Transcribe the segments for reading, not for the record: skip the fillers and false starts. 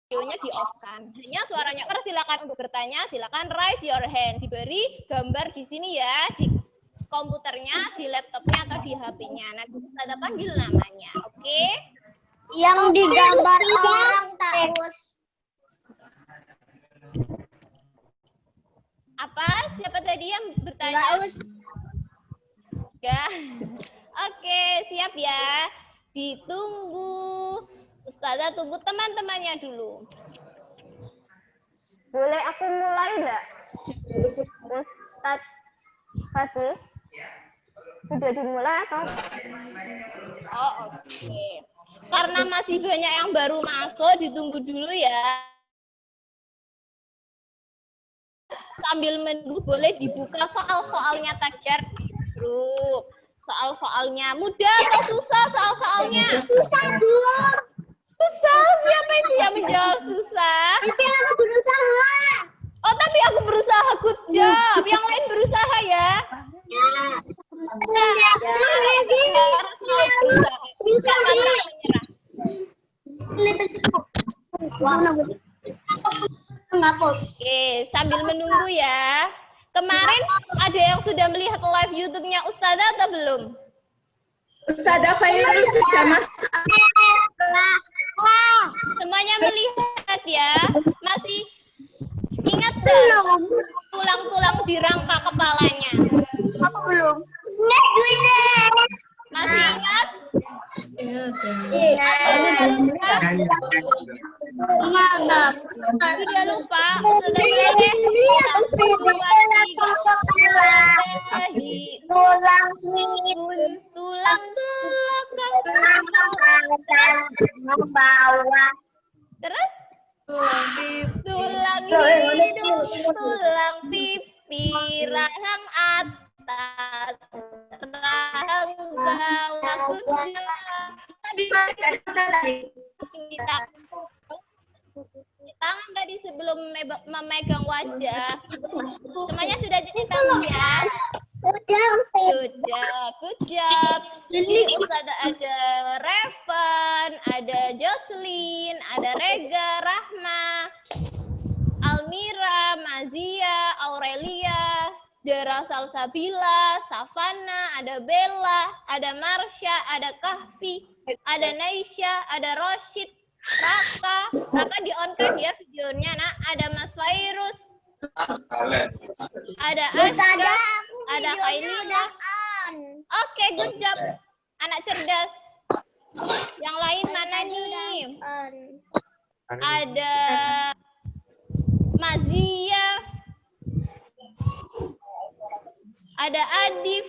videonya di off kan. Hanya suaranya silakan untuk bertanya, silakan raise your hand. Diberi gambar di sini ya, di komputernya, di laptopnya atau di HP-nya. Nanti kita panggil namanya, oke? Yang digambar orang Taus. Apa? Siapa tadi yang bertanya? Enggak. Oke, siap ya. Ditunggu. Ustazah tunggu teman-temannya dulu. Boleh aku mulai enggak? Ustaz Fadli? Sudah dimulai atau? Oh, oke. Karena masih banyak yang baru masuk, ditunggu dulu ya. Sambil menunggu boleh dibuka soal-soalnya tajar grup. Soal-soalnya mudah atau susah soal-soalnya? Susah. Siapa itu yang menjawab susah? Tapi aku berusaha. Oh, tapi aku berusaha. Good job. Yang lain berusaha ya? Harus berusaha. Jangan menyerah. Oke, sambil menunggu ya. Kemarin ada yang sudah melihat live YouTube-nya Ustazah atau belum? Ustazah Fairul sudah masuk. Semuanya melihat ya. Masih ingat belum? Tulang-tulang di rangka kepalanya. Aku belum. Masih ingat? Sudah lupa? Sudah boleh? Tulang bawah. Terus? Tulang hidung, tulang pipi, rahang atas, rahang bawah, tangan tadi sebelum memegang wajah. Semuanya sudah cuci tangan ya? Sudah, good job. Jadi ada Revan, ada Jocelyn, ada Rega, Rahma, Almira, Mazia, Aurelia, Dara Salsabila, Savana, ada Bella, ada Marsha, ada Kahfi, ada Naisha, ada Roshid, Raka di on kan ya videonya, nak. Ada Mas Fairuz, ada Ashraf, ada Kailina. Oke, good job, anak cerdas. Yang lain mana nih? Ada Mazia, ada Adif,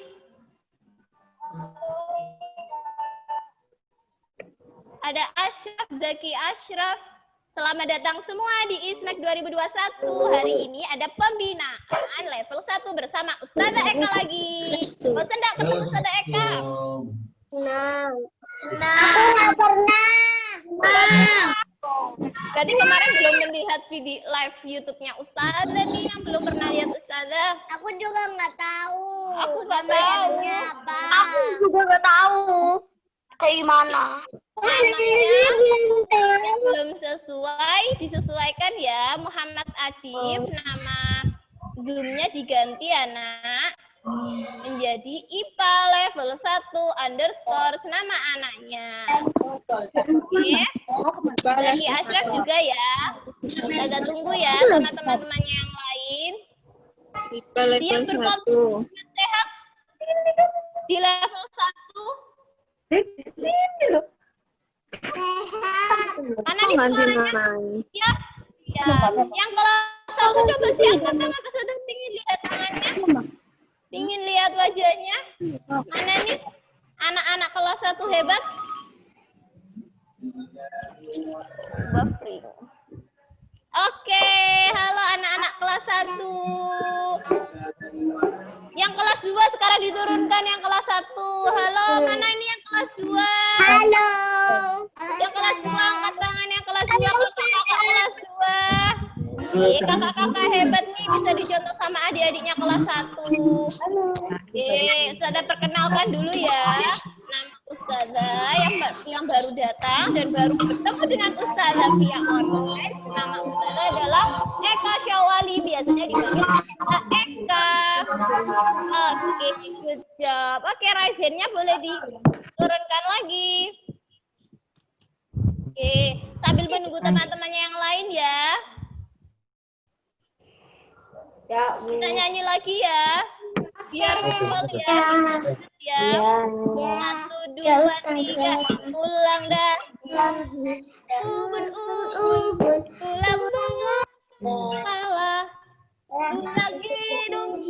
ada Ashraf, Zaki Ashraf. Selamat datang semua di ISMEK 2021. Hari ini ada pembinaan level 1 bersama Ustazah Eka lagi. Bosan enggak ketemu Ustazah Eka? Aku nggak pernah. Jadi kemarin belum melihat video live YouTube-nya Ustazah nih, yang belum pernah lihat Ustazah. Aku juga nggak tahu. Aku nggak tahu. Apa. Aku juga nggak tahu. Kayak gimana? Namanya yang belum sesuai, disesuaikan ya. Muhammad Adif, nama Zoom-nya diganti ya, nak. Menjadi IPA level 1 underscore nama anaknya. Oke. Lagi Ashraf juga ya. Kita tunggu ya sama teman-temannya yang lain. Dia berkompetisi sehat di level 1. Mana nih suaranya? Ya. Yang kelas 1 coba sih angkat tangan kesudah ingin lihat tangannya. Ingin lihat wajahnya. Mana nih? Anak-anak kelas 1 hebat. Buffering. Oke, halo anak-anak kelas 1. Yang kelas 2 sekarang diturunkan yang kelas 1. Halo, mana ini yang kelas 2? Halo. Yang kelas 2 angkat tangan, yang kelas 2 kakak-kakak kelas 2. Kakak-kakak hebat nih, bisa dicontoh sama adik-adiknya kelas 1. Oke, sudah perkenalkan dulu ya. Nama Ustazah yang baru datang dan baru bertemu dengan Ustazah via online. Nama Ustazah adalah Eka Syawali, biasanya dipanggil Ustazah Eka. Oke, good job. Oke, raise hand-nya boleh diturunkan lagi. Oke, sambil menunggu teman-temannya yang lain ya. Ya, Kita nyanyi lagi ya. Biar hafal ya. Ya. 1, 2, 3. Ulang dah. Ubun, ubun. Tulang kepala. Tulang hidung.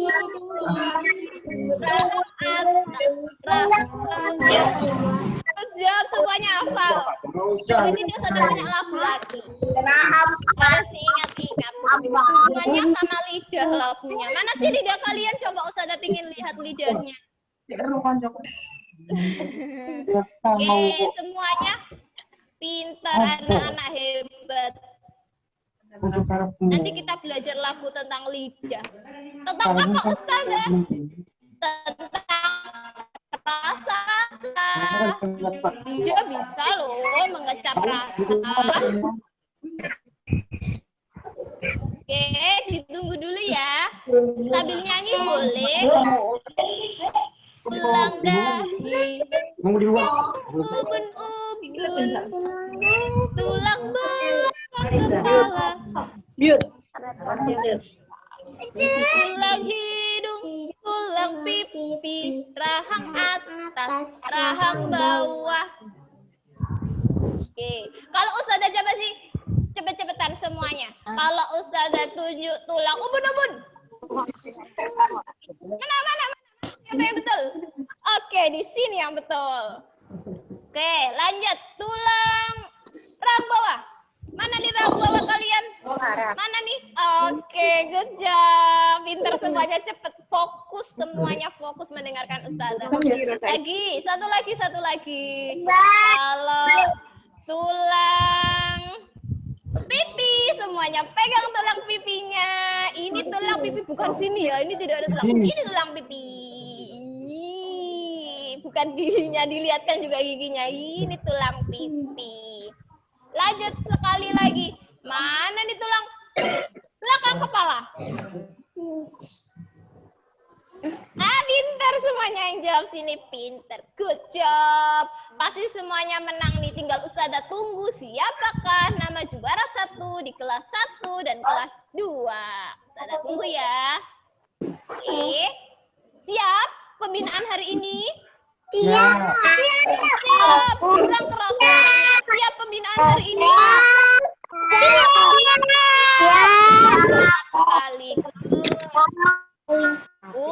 Rahang atas. Rahang bawah. Siap, semuanya hafal. Ini dia satu banyak lagu lagi. Harus diingat-ingat. Semuanya sama lidah lagunya. Mana sih lidah kalian? Coba Ustazah ingin lihat lidahnya. Oke, semuanya pintar, anak-anak hebat. Nanti kita belajar lagu tentang lidah. Tentang apa Ustazah? Tentang rasa-rasa. Dia bisa loh mengecap rasa. Oke, ditunggu dulu ya. Sambil nyanyi boleh. Ulang dahi. Ubun-ubun. Tulang belakang kepala. Tulang hidung, tulang pipi, rahang atas, rahang bawah. Oke, kalau Ustazah coba sih cepet-cepetan semuanya. Kalau Ustazah tunjuk tulang ubun-ubun. Mana? Siapa yang betul? Oke, di sini yang betul. Oke, lanjut. Tulang rahang bawah. Mana nih rahang bawah kalian? Mana nih? Oke, good job. Pinter semuanya, cepet. Fokus, semuanya fokus mendengarkan Ustazah. Satu lagi. Kalau tulang pipi, semuanya pegang tulang pipinya. Ini tulang pipi, bukan sini ya. Ini tidak ada tulang. Ini tulang pipi. Ini bukan giginya, dilihatkan juga giginya. Ini tulang pipi. Lanjut sekali lagi. Mana nih tulang belakang kepala? Pinter semuanya yang jawab sini, pinter. Good job. Pasti semuanya menang nih. Tinggal Ustazah tunggu siapakah nama juara 1 di kelas 1 dan kelas 2. Ustazah tunggu ya. Oke. Siap pembinaan hari ini? Siap. Siap. Kurang kerasa. Siap pembinaan hari ini? Siap. Sekali.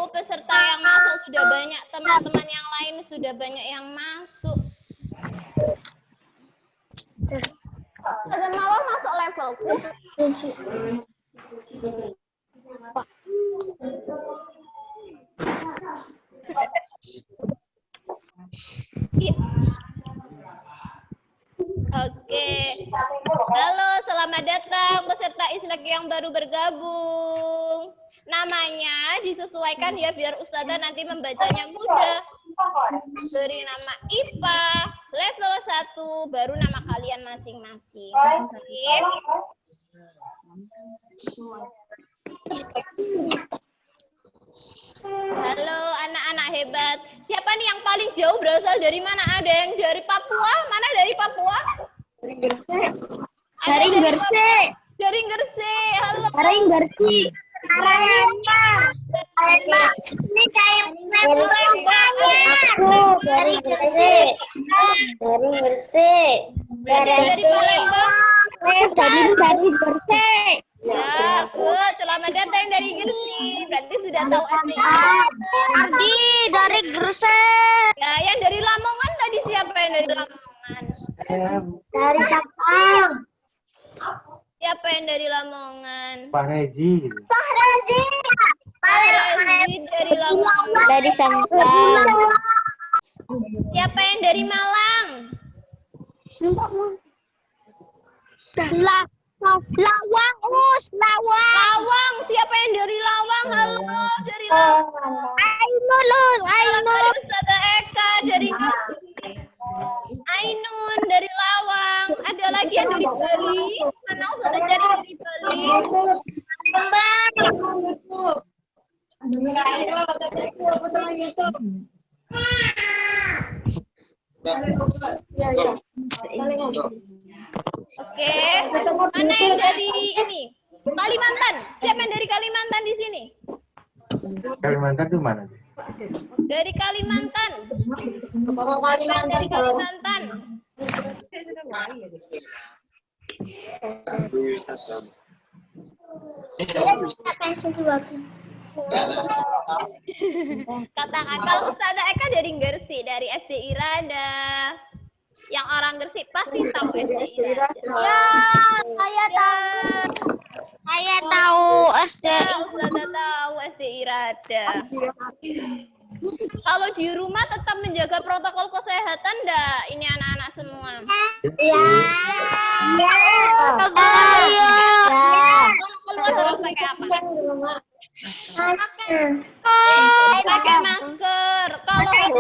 Peserta yang masuk sudah banyak, teman-teman yang lain sudah banyak yang masuk. Ada Mawar masuk level. Iya. Oke. Halo, selamat datang peserta Ismek yang baru bergabung. Namanya disesuaikan ya biar Ustazah nanti membacanya mudah. Beri nama IPA, level 1, baru nama kalian masing-masing. Halo anak-anak hebat. Siapa nih yang paling jauh berasal dari mana? Ada yang dari Papua? Mana dari Papua? Dari Gresik. Dari Gresik. Halo. Dari Gresik. Ini saya dari Gresik. Dari Gresik. Dari Palembang. Dari Gresik. Ya, good. Selamat datang dari Gresik. Berarti sudah tahu artinya. Ardi dari Gresik. Ya, yang dari Lamongan tadi siapa yang dari Lamongan? Dari Sabang. Siapa yang dari Lamongan? Pak Rezi. Pak Rezi. Dari Lamongan. Dari Sabang. Siapa yang dari Malang? Lawang, Lawang. Siapa yang dari Lawang? Halo, dari Lawang. Ainul. Dari Ustazah Eka dari Gresik. Ainun dari Lawang. Ada lagi yang dari Bali? Mana sudah cari dari Bali? Oke. Mana yang dari ini? Kalimantan. Siapa yang dari Kalimantan di sini? Kalimantan tuh mana? Dari Kalimantan. Siapa yang dari Kalimantan? Katakan kalau Ustazah Eka dari Gresik, dari SD Irada. Yang orang Gresik pasti tahu SD Irada. Ya, saya tahu. Saya tahu SD. Ustazah tahu SD Irada. Kalau di rumah tetap menjaga protokol kesehatan enggak? Ini anak-anak semua. Ya. Kalau keluar harus pakai apa? Pakai masker. Kalau habis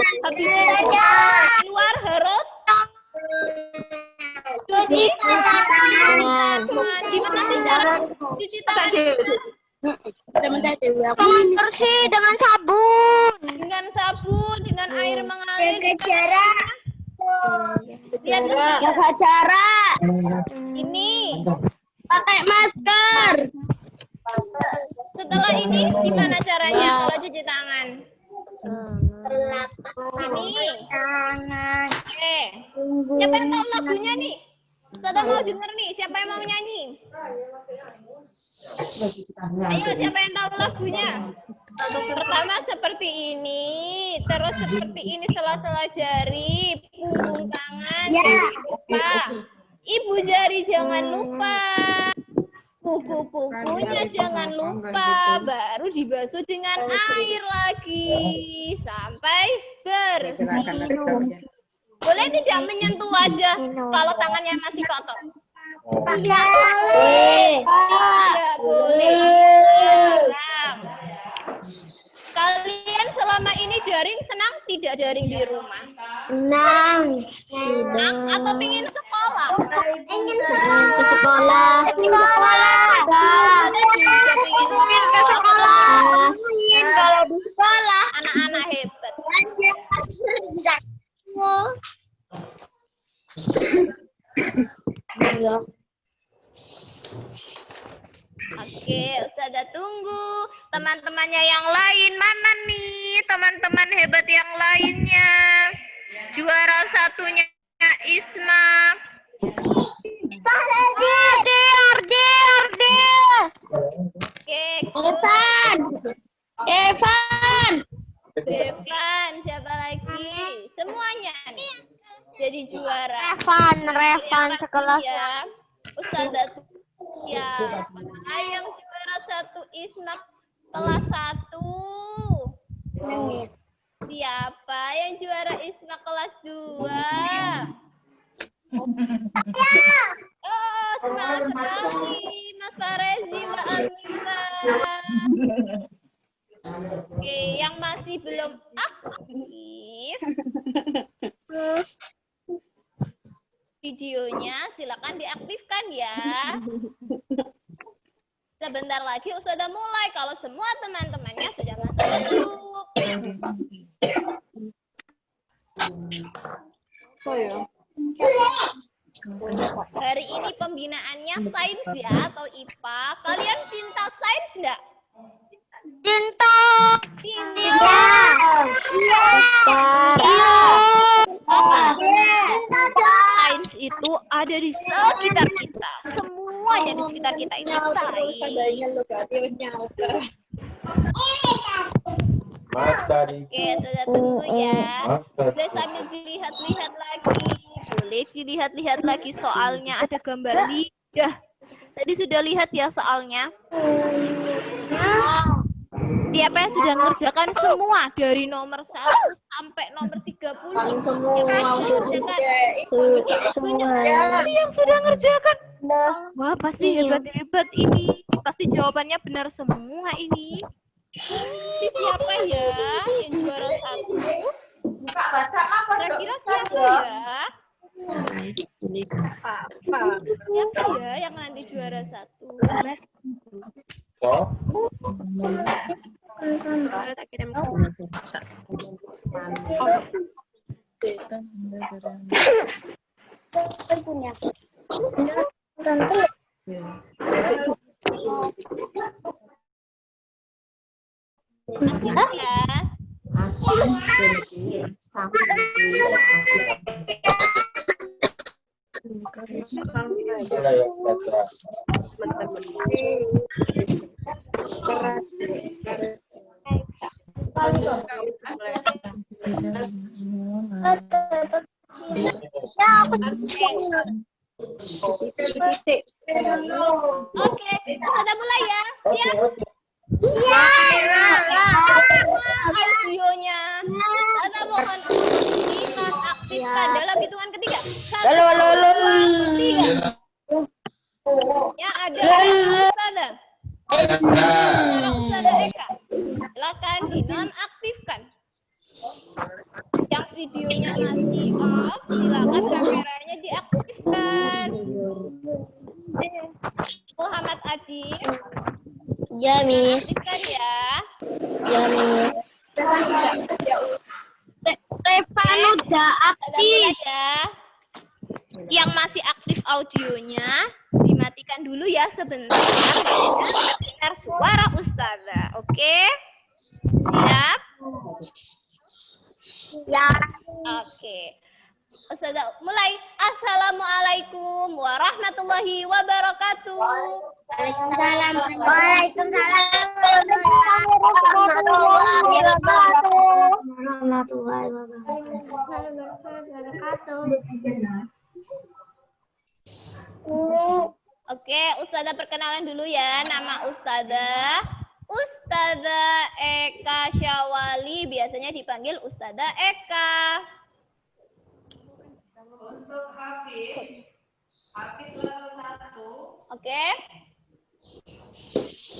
keluar harus cuci tangan. Gimana sih cara cuci tangan? Tangan bersih dengan sabun. Dengan sabun, dengan air mengalir. Jaga jarak. Lihat ini. Jaga jarak. Ini. Pakai masker. Setelah ini gimana caranya kalau cuci tangan? Ini. Tangan. Oke. Siapa yang tahu lagunya nih? Ustazah mau denger nih, siapa yang mau nyanyi? Ayo, siapa yang tahu lagunya? Pertama seperti ini, terus seperti ini sela-sela jari, punggung tangan, jangan lupa. Ibu jari jangan lupa. Kuku-kukunya jangan lupa, baru dibasuh dengan air lagi sampai bersih. Boleh tidak menyentuh wajah kalau tangannya masih kotor? Tidak boleh. Tidak boleh. Kalian selama ini daring senang tidak daring di rumah? Senang atau pingin sekolah? Ingin ke sekolah. Ingin ke sekolah. Ingin kalau di sekolah. Anak-anak hebat. Oke, Ustazah tunggu. Teman-temannya yang lain mana nih? Teman-teman hebat yang lainnya. Juara satunya Isma. Oke, Evan, siapa lagi? Semuanya nih. Jadi juara. Revan sekelas. Ya, Ustazah ya. Yang juara satu Isma kelas 1. Siapa yang juara Isma kelas 2? Oh, semangat sekali Mas Farezi, Mbak Almira. Oke, yang masih belum aktif videonya silakan diaktifkan ya. Sebentar lagi sudah mulai kalau semua teman-temannya sudah masuk ke grup. Hari ini pembinaannya sains ya atau IPA. Kalian cinta sains enggak? Cinta. Sains itu ada di sekitar kita. Semuanya di sekitar kita itu sains. Oke, sudah tunggu ya. Boleh sambil dilihat-lihat lagi. Boleh dilihat-lihat lagi soalnya ada gambar lidah. Tadi sudah lihat ya soalnya. Siapa yang sudah mengerjakan semua dari nomor 1 sampai nomor 30? Semua. Yang sudah mengerjakan. Wah, pasti hebat-hebat ini. Pasti jawabannya benar semua ini. Siapa ya yang juara 1? Kira-kira siapa ya? Siapa ya yang nanti juara 1? Ya. Oke, sudah mulai ya. Siap? Audionya. Kita mohon dinonaktifkan dalam hitungan ketiga. 1, 2, 3. Ya, ada Ustazah. Ustazah Eka. Silakan dinonaktifkan. Yang videonya masih off, silakan kameranya diaktifkan. Muhammad Adi. Ya, Miss. Aktifkan ya. Ya, Miss. Stefan udah aktif. Ya. Yang masih aktif audionya dimatikan dulu ya sebentar. Dengar suara Ustazah. Oke? Siap? Ya. Oke. Ustazah mulai. Assalamualaikum warahmatullahi wabarakatuh. Waalaikumsalam. Waalaikumsalam warahmatullahi wabarakatuh. Oke, Ustazah perkenalan dulu ya. Nama Ustazah Eka Syawali, biasanya dipanggil Ustazah Eka. Oke.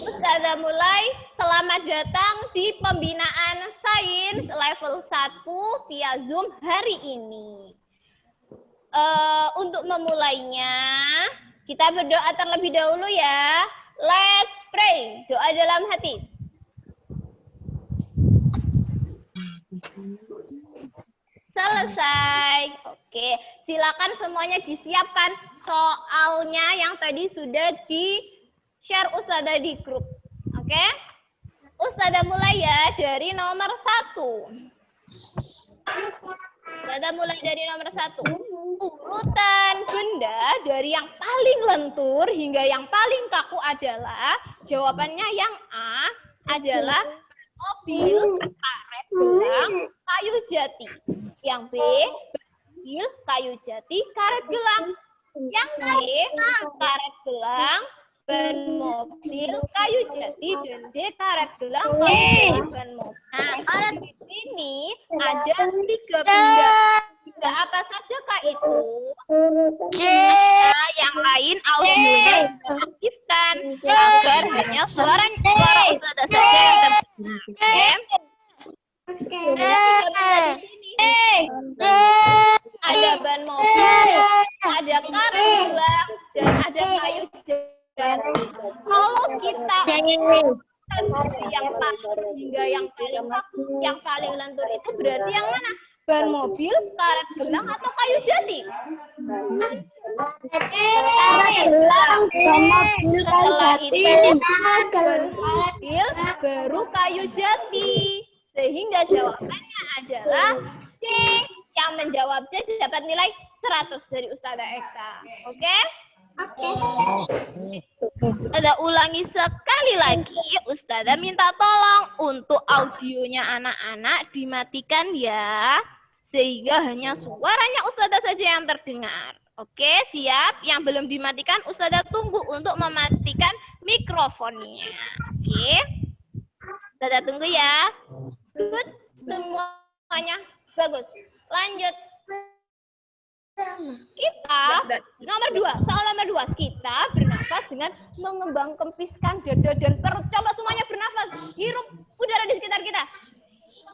Ustazah mulai. Selamat datang di pembinaan sains level 1 via Zoom hari ini. Untuk memulainya, kita berdoa terlebih dahulu ya. Let's pray. Doa dalam hati. Selesai. Oke, silakan semuanya disiapkan soalnya yang tadi sudah di-share Ustazah di grup. Oke? Ustazah mulai ya dari nomor 1. Ustazah mulai dari nomor 1. Urutan benda dari yang paling lentur hingga yang paling kaku adalah, jawabannya yang A adalah mobil, karet, gelang, kayu jati. Yang B, mobil, kayu jati, karet, gelang. Yang C, karet, gelang, ban mobil, kayu jati, dan D, karet, gelang, ban mobil. Nah, di sini ada 3 benda. Benda apa saja kak itu? Nah, yang lain audionya diaktifkan agar hanya suara Ustazah saja yang terdengar. Ada ban mobil, ada karet gelang, dan ada kayu jati. Kalau kita yang paling hingga yang paling lentur itu berarti yang mana? Ban mobil, karet gelang, atau kayu jati? Setelah itu ban mobil, baru kayu jati. Sehingga jawabannya adalah D. Yang menjawab C dapat nilai 100 dari Ustazah Eka. Oke? Ustazah ulangi sekali lagi. Ustazah minta tolong untuk audionya anak-anak dimatikan ya. Sehingga hanya suaranya Ustazah saja yang terdengar. Oke, siap? Yang belum dimatikan, Ustazah tunggu untuk mematikan mikrofonnya. Oke? Ustazah tunggu ya. Good, semuanya bagus. Lanjut. Kita nomor 2, soal nomor 2, kita bernafas dengan mengembang kempiskan dada dan perut. Coba semuanya bernafas, hirup udara di sekitar kita.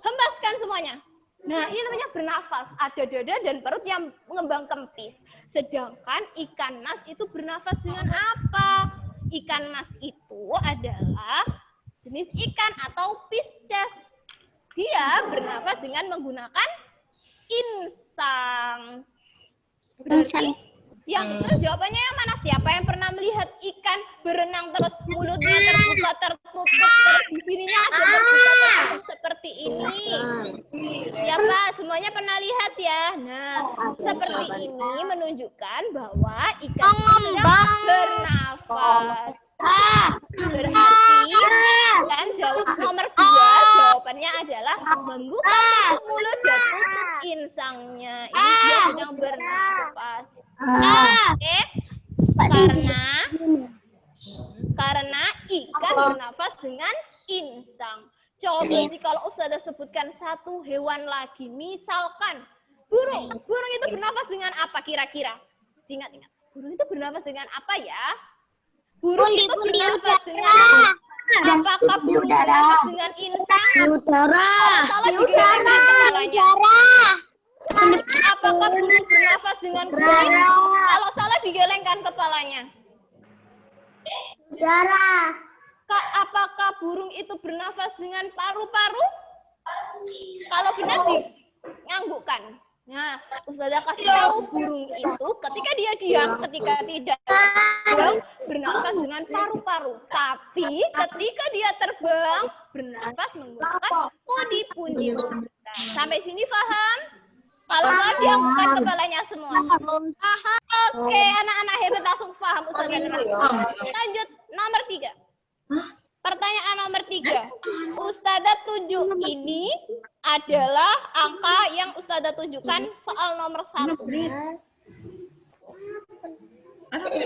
Hembaskan semuanya. Nah, ini namanya bernafas. Ada dada dan perut yang mengembang kempis. Sedangkan ikan mas itu bernafas dengan apa? Ikan mas itu adalah jenis ikan atau Pisces. Dia bernafas dengan menggunakan insang. Berarti yang betul jawabannya yang mana? Siapa yang pernah melihat ikan berenang terus mulutnya terbuka tertutup, terus di sininya ada terbuka tertutup seperti ini? Siapa? Semuanya pernah lihat ya? Nah, seperti ini menunjukkan bahwa ikan sedang bernafas. Berarti kan jawab nomor 2 jawabannya adalah membuka mulut dan tutup insangnya. Ini dia sedang bernafas. Oke, karena ikan bernafas dengan insang. Coba sih kalau Ustazah sebutkan satu hewan lagi, misalkan burung. Burung itu bernafas dengan apa kira-kira? Ingat-ingat. Burung itu bernafas dengan apa ya? Burung itu bernafas dengan apakah burung bernafas dengan insang? Salah digelengkan kepalanya. Apakah burung bernafas dengan kulit? Kalau salah digelengkan kepalanya. Udara. Apakah burung itu bernafas dengan paru-paru? Kalau benar dianggukkan. Nah, Ustazah kasih tahu burung itu ketika dia diam, ketika tidak terbang, bernafas dengan paru-paru. Tapi ketika dia terbang, bernafas menggunakan pundi-pundi. Nah, sampai sini paham? Kalau nggak dianggukkan kepalanya semua. Oke, anak-anak hebat langsung paham Ustazah. Lanjut nomor 3. Pertanyaan nomor 3. Ustazah tunjuk ini adalah angka yang Ustazah tunjukkan soal nomor 1.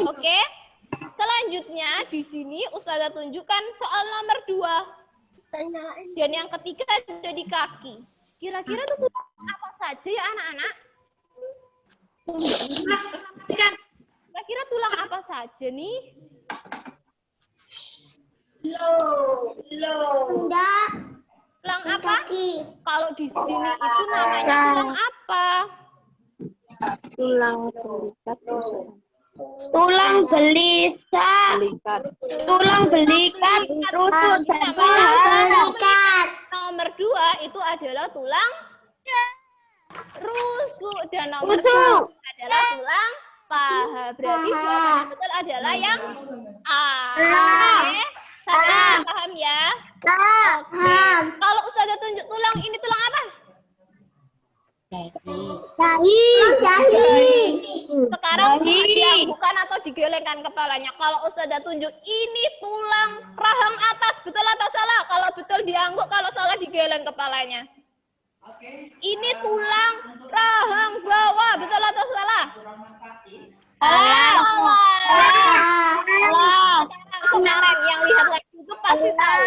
Oke. Selanjutnya di sini Ustazah tunjukkan soal nomor 2. Dan yang ketiga ada di kaki. Kira-kira itu tulang apa saja ya anak-anak? Kira-kira tulang apa saja nih? Tulang apa? Kalau di sini itu namanya tulang apa? Tulang gelisah. Tulang belikat. Rusuk dan belikat. Nomor 2 itu adalah tulang rusuk dan nomor 3 adalah tulang paha. Berarti jawabannya betul adalah yang A. Oke. Sampai paham ya? Oke. Kalau Ustazah tunjuk tulang, ini tulang apa? Dahi. Sekarang dianggukkan atau digelengkan kepalanya. Kalau Ustazah tunjuk, ini tulang rahang atas. Betul atau salah? Kalau betul diangguk, kalau salah digeleng kepalanya. Ini tulang rahang bawah. Betul atau salah? Kemarin yang lihat lagi itu pasti tahu.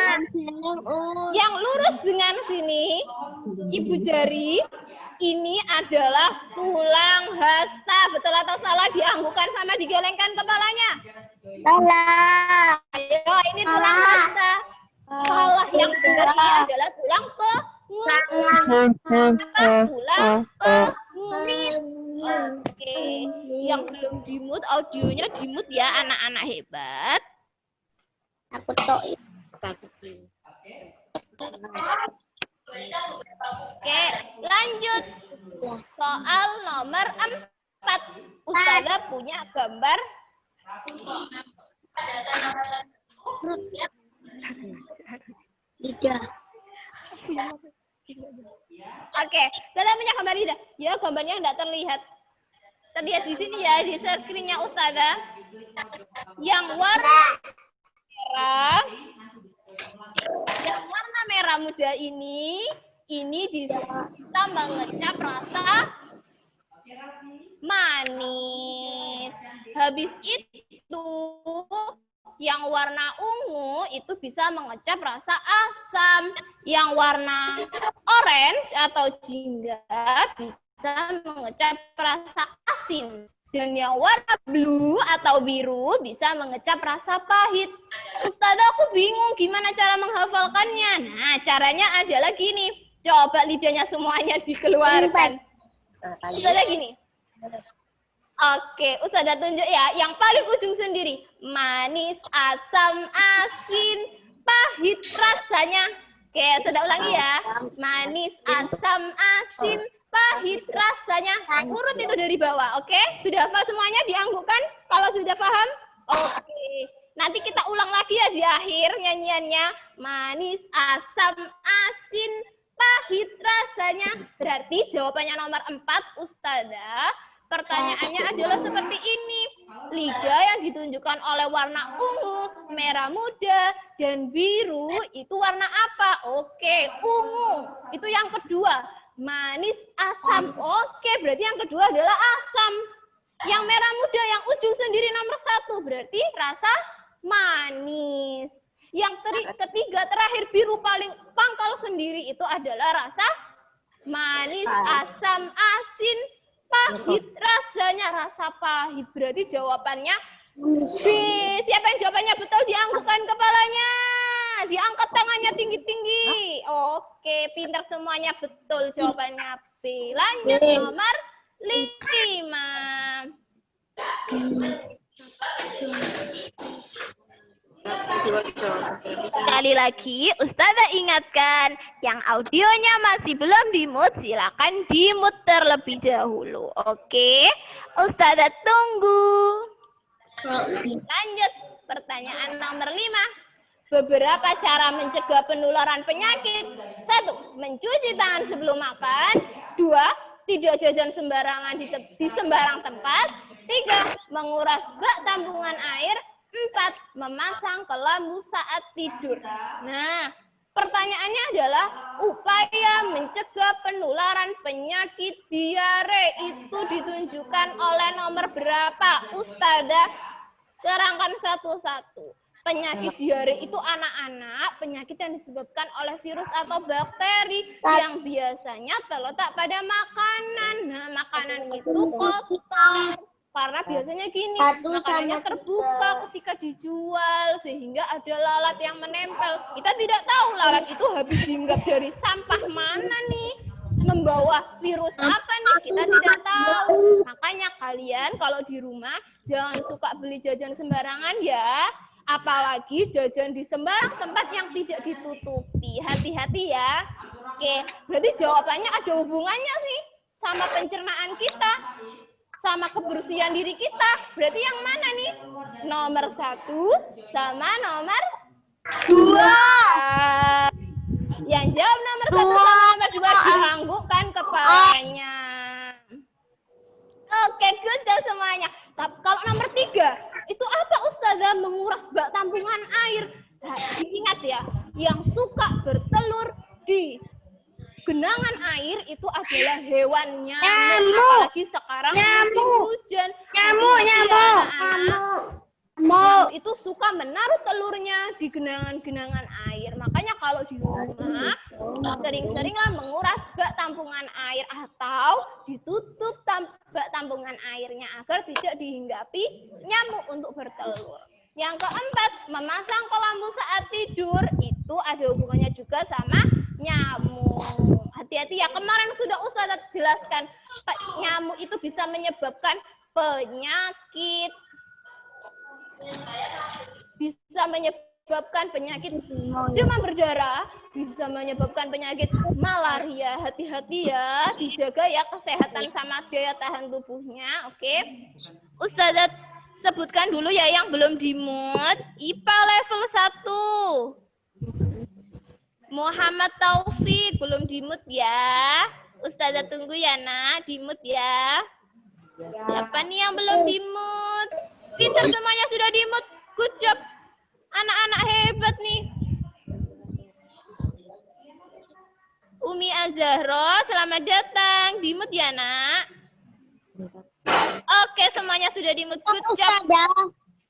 Yang lurus dengan sini, ibu jari, ini adalah tulang hasta. Betul atau salah dianggukkan sama digelengkan kepalanya? Salah. Ayo, ini tulang hasta. Salah, yang benar ini adalah tulang pengung. Tulang pengung. Oke, yang belum dimut audionya dimut ya anak-anak hebat. Aku tahu. Oke, lanjut. Soal nomor 4. Ustazah punya gambar. Lidah. Oke, Ustazah punya gambar lidah. Ya, gambarnya tidak terlihat. Terlihat di sini ya, di share screen-nya Ustazah. Yang warna merah. Yang warna merah muda ini bisa mengecap rasa manis. Habis itu yang warna ungu itu bisa mengecap rasa asam. Yang warna orange atau jingga bisa mengecap rasa asin. Dan yang warna blue atau biru bisa mengecap rasa pahit. Ustazah, aku bingung gimana cara menghafalkannya. Nah, caranya adalah gini. Coba lidahnya semuanya dikeluarkan. Ustazah gini. Oke, Ustazah tunjuk ya. Yang paling ujung sendiri. Manis, asam, asin, pahit rasanya. Oke, sudah ulangi ya. Manis, asam, asin, pahit rasanya. Urut itu dari bawah, oke? Sudah hafal semuanya? Dianggukkan kalau sudah paham? Oke. Nanti kita ulang lagi ya di akhir nyanyiannya. Manis, asam, asin, pahit rasanya. Berarti jawabannya nomor 4, Ustazah. Pertanyaannya adalah seperti ini. Lidah yang ditunjukkan oleh warna ungu, merah muda, dan biru itu warna apa? Oke, ungu. Itu yang kedua. Manis, asam. Oke, berarti yang kedua adalah asam. Yang merah muda, yang ujung sendiri nomor 1. Berarti rasa manis. Yang ketiga, terakhir biru paling pangkal sendiri itu adalah rasa manis, asam, asin, pahit rasanya, rasa pahit. Berarti jawabannya B. Siapa yang jawabannya betul dianggukkan kepalanya. Diangkat tangannya tinggi-tinggi. Oke, pintar semuanya betul jawabannya B. Lanjut nomor 5. Sekali lagi, Ustazah ingatkan, yang audionya masih belum di-mute, silakan di-mute terlebih dahulu. Oke, Ustazah tunggu. Lanjut, pertanyaan nomor 5. Beberapa cara mencegah penularan penyakit. 1. Mencuci tangan sebelum makan. 2. Tidak jajan sembarangan di sembarang tempat. 3. Menguras bak tampungan air. 4. Memasang kelambu saat tidur. Nah, pertanyaannya adalah upaya mencegah penularan penyakit diare itu ditunjukkan oleh nomor berapa? Ustazah terangkan satu-satu. Penyakit diare itu anak-anak penyakit yang disebabkan oleh virus atau bakteri yang biasanya terletak pada makanan. Nah, makanan itu kotor. Karena biasanya gini, makanannya terbuka ketika dijual, sehingga ada lalat yang menempel. Kita tidak tahu lalat itu habis dihinggap dari sampah mana nih, membawa virus apa nih, kita tidak tahu. Makanya kalian kalau di rumah, jangan suka beli jajan sembarangan ya. Apalagi jajan di sembarang tempat yang tidak ditutupi. Hati-hati ya. Oke, berarti jawabannya ada hubungannya sih sama pencernaan kita. Sama kebersihan diri kita. Berarti yang mana nih? Nomor 1 sama nomor 2. Yang jawab nomor 1 sama nomor 2 dianggukkan kepalanya. Oke, good job semuanya. Tapi kalau nomor 3, itu apa Ustazah? Menguras bak tampungan air. Nah, diingat ya, yang suka bertelur di genangan air itu adalah hewan nyamuk. Apalagi sekarang musim hujan. Nyamuk itu suka menaruh telurnya di genangan-genangan air. Makanya kalau di rumah sering-seringlah menguras bak tampungan air atau ditutup bak tampungan airnya agar tidak dihinggapi nyamuk untuk bertelur. Yang keempat, memasang kelambu saat tidur itu ada hubungannya juga sama nyamuk. Hati-hati ya, kemarin sudah Ustazah jelaskan, nyamuk itu bisa menyebabkan penyakit. Bisa menyebabkan penyakit demam berdarah, bisa menyebabkan penyakit malaria. Hati-hati ya, dijaga ya kesehatan sama daya tahan tubuhnya. Oke, Ustazah sebutkan dulu ya yang belum di-mute. IPA level 1. Muhammad Taufik belum di-mute ya. Ustazah tunggu ya nak, di-mute ya. Siapa nih yang belum di-mute? Pintar semuanya sudah di-mute. Good job. Anak-anak hebat nih. Umi Azahro, selamat datang. Di-mute ya nak. Oke, semuanya sudah di-mute. Good job.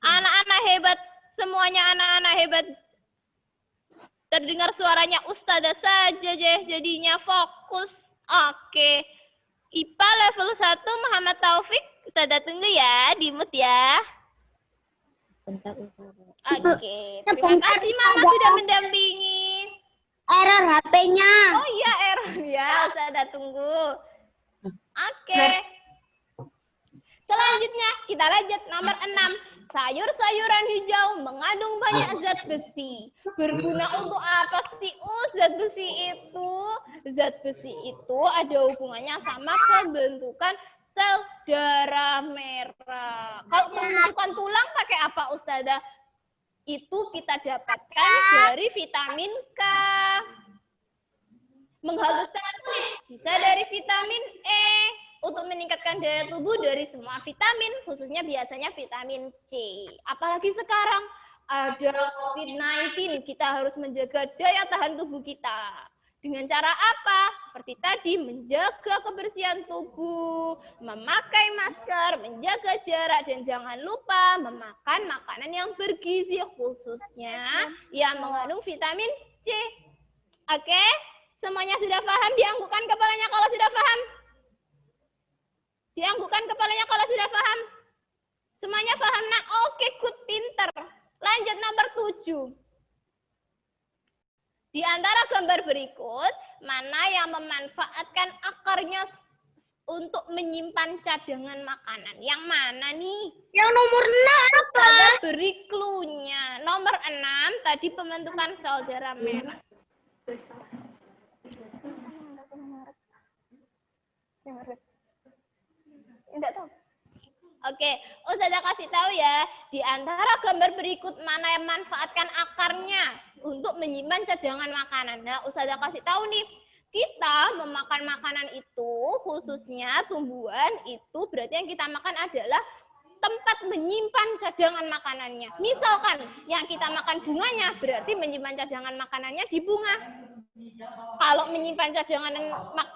Anak-anak hebat. Semuanya anak-anak hebat. Terdengar suaranya Ustazah saja jadinya fokus. Oke. IPA level 1 Muhammad Taufik. Ustazah tunggu ya, di-mute ya. Oke. Terima kasih Mama sudah mendampingi. Error HP-nya. Oh iya, error ya. Ustazah tunggu. Oke. Selanjutnya kita lanjut nomor 6. Sayur-sayuran hijau mengandung banyak zat besi. Berguna untuk apa sih? Zat besi itu. Zat besi itu ada hubungannya sama pembentukan sel darah merah. Kalau pembentukan tulang pakai apa, Ustazah? Itu kita dapatkan dari vitamin K. Menghaluskan kulit bisa dari vitamin E. Untuk meningkatkan daya tubuh dari semua vitamin, khususnya biasanya vitamin C. Apalagi sekarang ada COVID-19, kita harus menjaga daya tahan tubuh kita. Dengan cara apa? Seperti tadi, menjaga kebersihan tubuh, memakai masker, menjaga jarak, dan jangan lupa memakan makanan yang bergizi, khususnya yang mengandung vitamin C. Oke? Semuanya sudah paham? Dianggukkan kepalanya kalau sudah paham. Dianggukkan kepalanya kalau sudah paham. Semuanya paham, nak? Oke, good, pinter. Lanjut nomor 7. Di antara gambar berikut, mana yang memanfaatkan akarnya untuk menyimpan cadangan makanan? Yang mana nih? Yang nomor 6 apa? Beri clue-nya. Nomor 6, tadi pembentukan sel darah merah. Enggak tahu. Oke, Ustazah kasih tahu ya, di antara gambar berikut mana yang manfaatkan akarnya untuk menyimpan cadangan makanan. Nah, Ustazah kasih tahu nih, kita memakan makanan itu, khususnya tumbuhan, itu berarti yang kita makan adalah tempat menyimpan cadangan makanannya. Misalkan yang kita makan bunganya, berarti menyimpan cadangan makanannya di bunga. Kalau menyimpan cadangan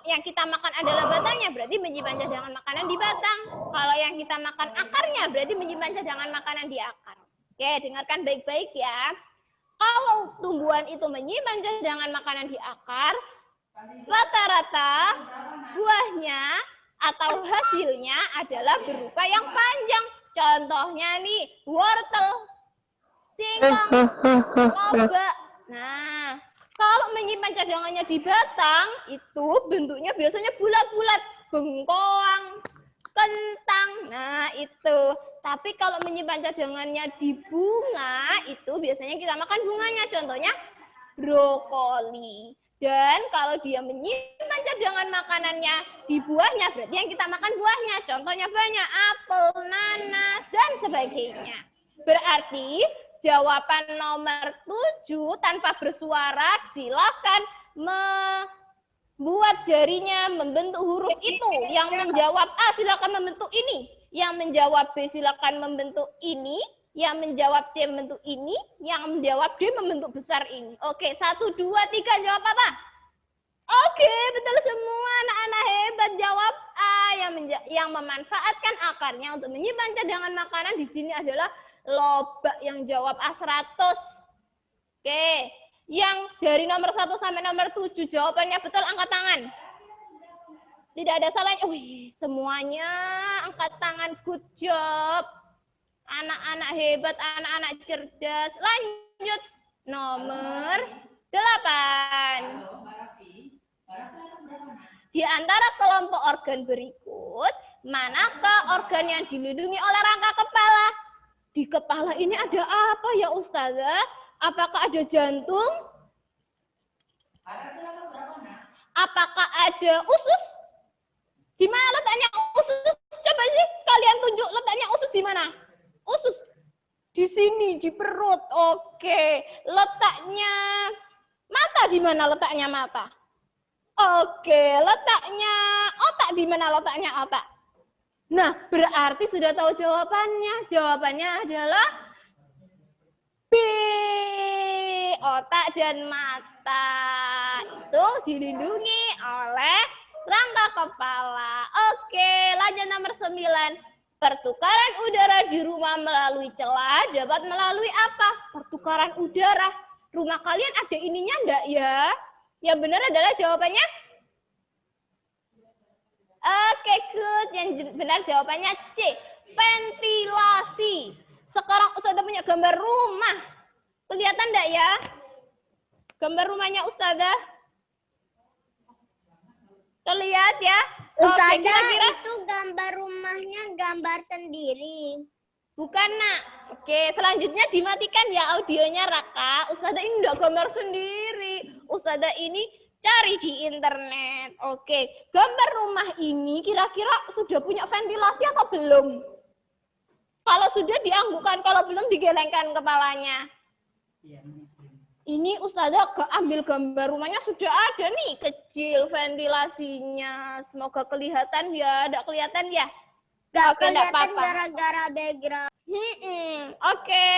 yang kita makan adalah batangnya, berarti menyimpan cadangan makanan di batang. Kalau yang kita makan akarnya, berarti menyimpan cadangan makanan di akar. Oke, dengarkan baik-baik ya. Kalau tumbuhan itu menyimpan cadangan makanan di akar, rata-rata buahnya atau hasilnya adalah berupa yang panjang. Contohnya nih, wortel, singkong, lobak. Nah, kalau menyimpan cadangannya di batang, itu bentuknya biasanya bulat-bulat, bengkoang, kentang. Nah, itu. Tapi kalau menyimpan cadangannya di bunga, itu biasanya kita makan bunganya. Contohnya brokoli. Dan kalau dia menyimpan cadangan makanannya di buahnya, berarti yang kita makan buahnya. Contohnya banyak, apel, nanas, dan sebagainya. Berarti jawaban nomor 7 tanpa bersuara, silakan membuat jarinya membentuk huruf itu. Yang menjawab A silakan membentuk ini. Yang menjawab B silakan membentuk ini. Yang menjawab C membentuk ini. Yang menjawab D membentuk besar ini. Oke, 1, 2, 3 jawab apa? Oke, betul semua anak-anak hebat jawab A. Yang memanfaatkan akarnya untuk menyimpan cadangan makanan di sini adalah lobak, yang jawab A100. Oke, yang dari nomor 1 sampai nomor 7 jawabannya betul, angkat tangan. Tidak ada salahnya. Wih, semuanya angkat tangan, good job. Anak-anak hebat, anak-anak cerdas. Lanjut, nomor 8. Di antara kelompok organ berikut, manakah organ yang dilindungi oleh rangka kepala? Di kepala ini ada apa ya Ustazah? Apakah ada jantung? Apakah ada usus? Di mana letaknya usus? Coba sih kalian tunjuk letaknya usus di mana? Usus di sini, di perut. Oke, letaknya mata di mana letaknya mata? Oke, letaknya otak di mana letaknya otak? Nah, berarti sudah tahu jawabannya. Jawabannya adalah B. Otak dan mata itu dilindungi oleh rangka kepala. Oke, lanjut nomor 9. Pertukaran udara di rumah melalui celah dapat melalui apa? Pertukaran udara. Rumah kalian ada ininya enggak ya? Yang benar adalah jawabannya. Oke, good. Yang benar jawabannya C. Ventilasi. Sekarang Ustazah punya gambar rumah. Kelihatan enggak ya? Gambar rumahnya Ustazah. Terlihat ya? Ustazah, Oke, kira-kira itu gambar rumahnya gambar sendiri. bukan, Nak. Oke, selanjutnya dimatikan ya audionya, Raka. Ustazah ini enggak gambar sendiri. Ustazah ini cari di internet. Oke, gambar rumah ini kira-kira sudah punya ventilasi atau belum? Kalau sudah dianggukkan, kalau belum digelengkan kepalanya. Ini Ustazah ambil gambar rumahnya sudah ada nih, kecil ventilasinya. Semoga kelihatan ya, tidak kelihatan ya? Gak Oke, nggak kelihatan apa-apa. gara-gara background. Oke.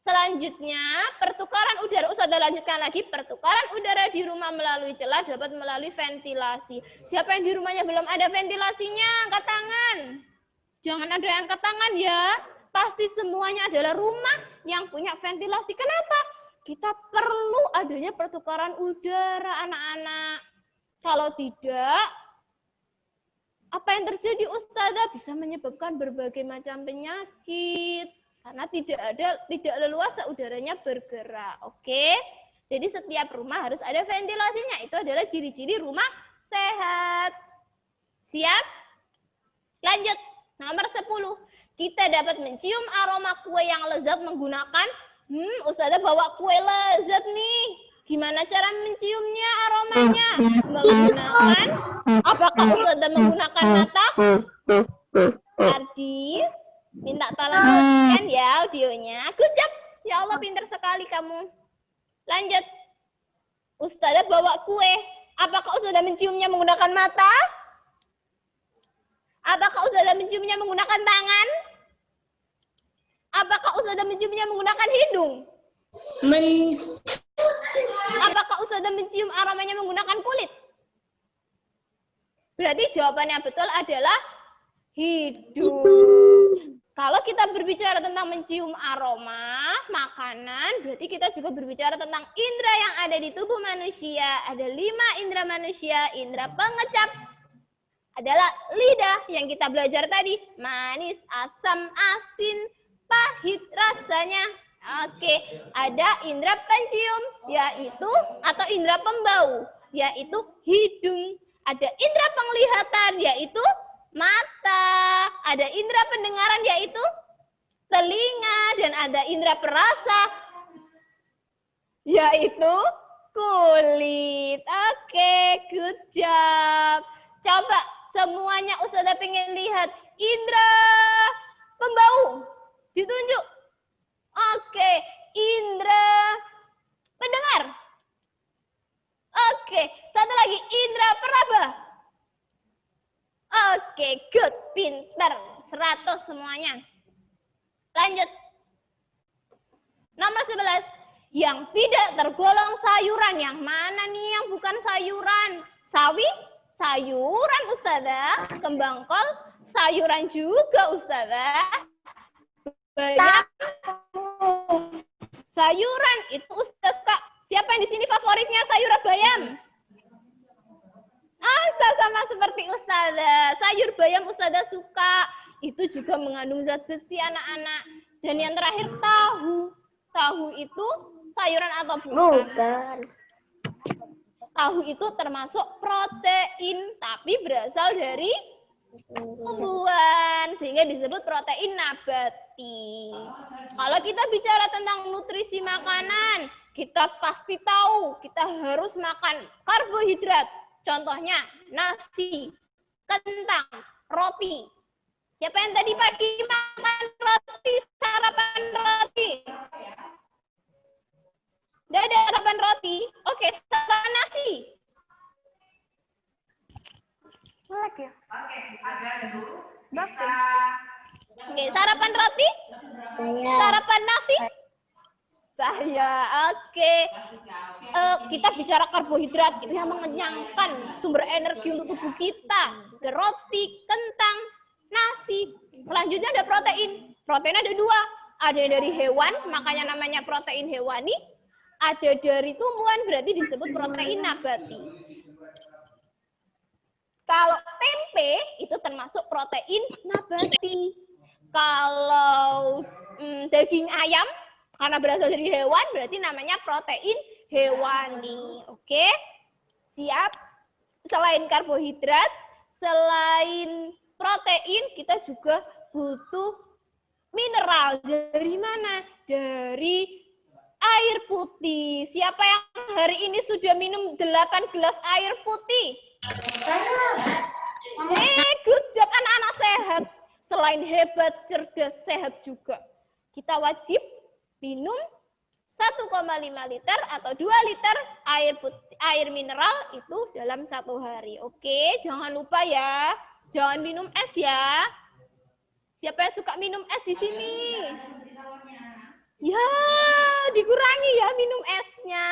Selanjutnya, pertukaran udara. Ustazah lanjutkan lagi. Pertukaran udara di rumah melalui celah dapat melalui ventilasi. Siapa yang di rumahnya belum ada ventilasinya? Angkat tangan. Jangan ada yang angkat tangan ya. Pasti semuanya adalah rumah yang punya ventilasi. Kenapa? Kita perlu adanya pertukaran udara, anak-anak. Kalau tidak, apa yang terjadi Ustazah? Bisa menyebabkan berbagai macam penyakit. Karena tidak leluasa udaranya bergerak. Oke? Jadi setiap rumah harus ada ventilasinya. Itu adalah ciri-ciri rumah sehat. Siap? Lanjut. Nomor 10. Kita dapat mencium aroma kue yang lezat menggunakan Ustazah bawa kue lezat nih. Gimana cara menciumnya aromanya? Menggunakan, apakah Ustazah menggunakan mata? Ardi, minta tolong teruskan ya audionya. Good job. Ya Allah, pintar sekali kamu. Lanjut. Ustazah bawa kue. Apakah Ustazah menciumnya menggunakan mata? Apakah Ustazah menciumnya menggunakan tangan? Apakah Ustazah menciumnya menggunakan hidung? Apakah Ustazah mencium aromanya menggunakan kulit? Berarti jawabannya betul adalah hidung. Kalau kita berbicara tentang mencium aroma makanan, berarti kita juga berbicara tentang indera yang ada di tubuh manusia. Ada 5 indera manusia. Indera pengecap adalah lidah yang kita belajar tadi. Manis, asam, asin, pahit rasanya. Oke, ada indera pencium, yaitu atau indera pembau, yaitu hidung. Ada indera penglihatan, yaitu mata. Ada indera pendengaran, yaitu telinga. Dan ada indera perasa, yaitu kulit. Oke, good job. Coba semuanya Ustazah pengen lihat indera pembau. Ditunjuk. Oke, indera pendengar. Oke, satu lagi indera peraba. Oke, good, pinter, 100 semuanya. Lanjut. Nomor 11, yang tidak tergolong sayuran. Yang mana nih yang bukan sayuran? Sawi, sayuran Ustazah. Kembang kol, sayuran juga Ustazah. Banyak sayuran itu Ustazah. Siapa yang di sini favoritnya sayuran bayam? Sama seperti Ustazah. Sayur bayam Ustazah suka. Itu juga mengandung zat besi anak-anak. Dan yang terakhir tahu. Tahu itu sayuran atau bukan? Tahu itu termasuk protein. Tapi berasal dari tumbuhan. Sehingga disebut protein nabati. Kalau kita bicara tentang nutrisi makanan, kita pasti tahu kita harus makan karbohidrat. Contohnya nasi, kentang, roti. Siapa yang tadi pagi makan roti, sarapan roti? Udah ada sarapan roti? Oke, sarapan nasi. Oke, sarapan roti? Sarapan nasi? Saya, oke. Kita bicara karbohidrat, itu yang mengenyangkan sumber energi untuk tubuh kita. Ada roti, kentang, nasi. Selanjutnya ada protein. Protein ada 2. Ada dari hewan, makanya namanya protein hewani. Ada dari tumbuhan, berarti disebut protein nabati. Kalau tempe, itu termasuk protein nabati. Kalau daging ayam, karena berasal dari hewan, berarti namanya protein hewani. Oke? Siap? Selain karbohidrat, selain protein, kita juga butuh mineral. Dari mana? Dari air putih. Siapa yang hari ini sudah minum 8 gelas air putih? Good job, anak-anak sehat. Selain hebat, cerdas, sehat juga. Kita wajib minum 1,5 liter atau 2 liter air mineral itu dalam 1 hari. Oke, jangan lupa ya. Jangan minum es ya. Siapa yang suka minum es di sini? Ya, dikurangi ya minum esnya.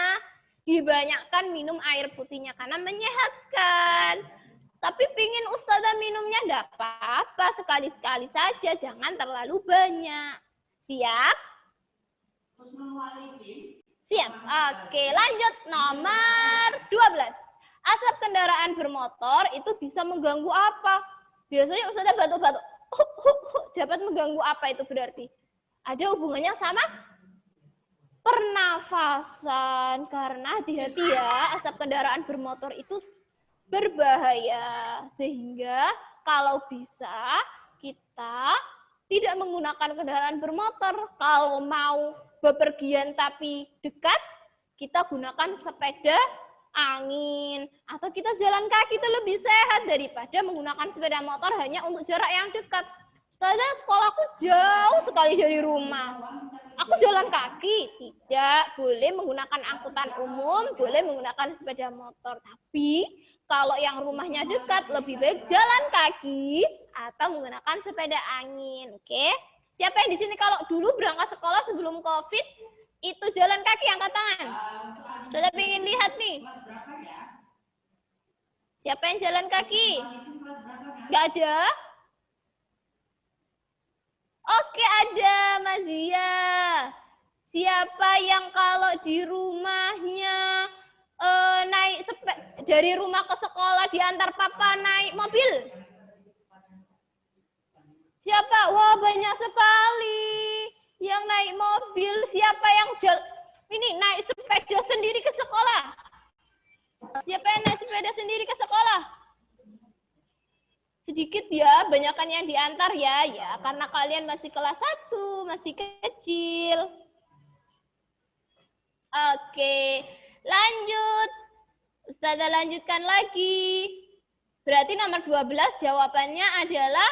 Dibanyakkan minum air putihnya karena menyehatkan. Tapi pingin Ustazah minumnya enggak apa-apa. Sekali-sekali saja, jangan terlalu banyak. Siap? Siap. Oke, lanjut nomor 12. Asap kendaraan bermotor itu bisa mengganggu apa? Biasanya Ustazah batuk-batuk. Dapat mengganggu apa itu berarti? Ada hubungannya sama pernafasan. Karena hati-hati ya, asap kendaraan bermotor itu berbahaya. Sehingga kalau bisa kita tidak menggunakan kendaraan bermotor. Kalau mau bepergian tapi dekat, kita gunakan sepeda angin. Atau kita jalan kaki, itu lebih sehat daripada menggunakan sepeda motor hanya untuk jarak yang dekat. Ustazah, sekolahku jauh sekali dari rumah. Aku jalan kaki. Tidak, boleh menggunakan angkutan umum, boleh menggunakan sepeda motor. Tapi kalau yang rumahnya dekat, lebih baik jalan kaki atau menggunakan sepeda angin. Oke? Siapa yang di sini kalau dulu berangkat sekolah sebelum COVID, itu jalan kaki, angkat tangan. Sudah ingin lihat nih. Siapa yang jalan kaki? Nggak ada? Oke, ada Mazia. Siapa yang kalau di rumahnya naik dari rumah ke sekolah diantar papa naik mobil? Siapa? Wah, banyak sekali yang naik mobil. Siapa yang ini naik sepeda sendiri ke sekolah? Siapa yang naik sepeda sendiri ke sekolah? Sedikit ya, banyakan yang diantar ya, karena kalian masih kelas 1, masih kecil. Oke, lanjut. Ustazah lanjutkan lagi. Berarti nomor 12 jawabannya adalah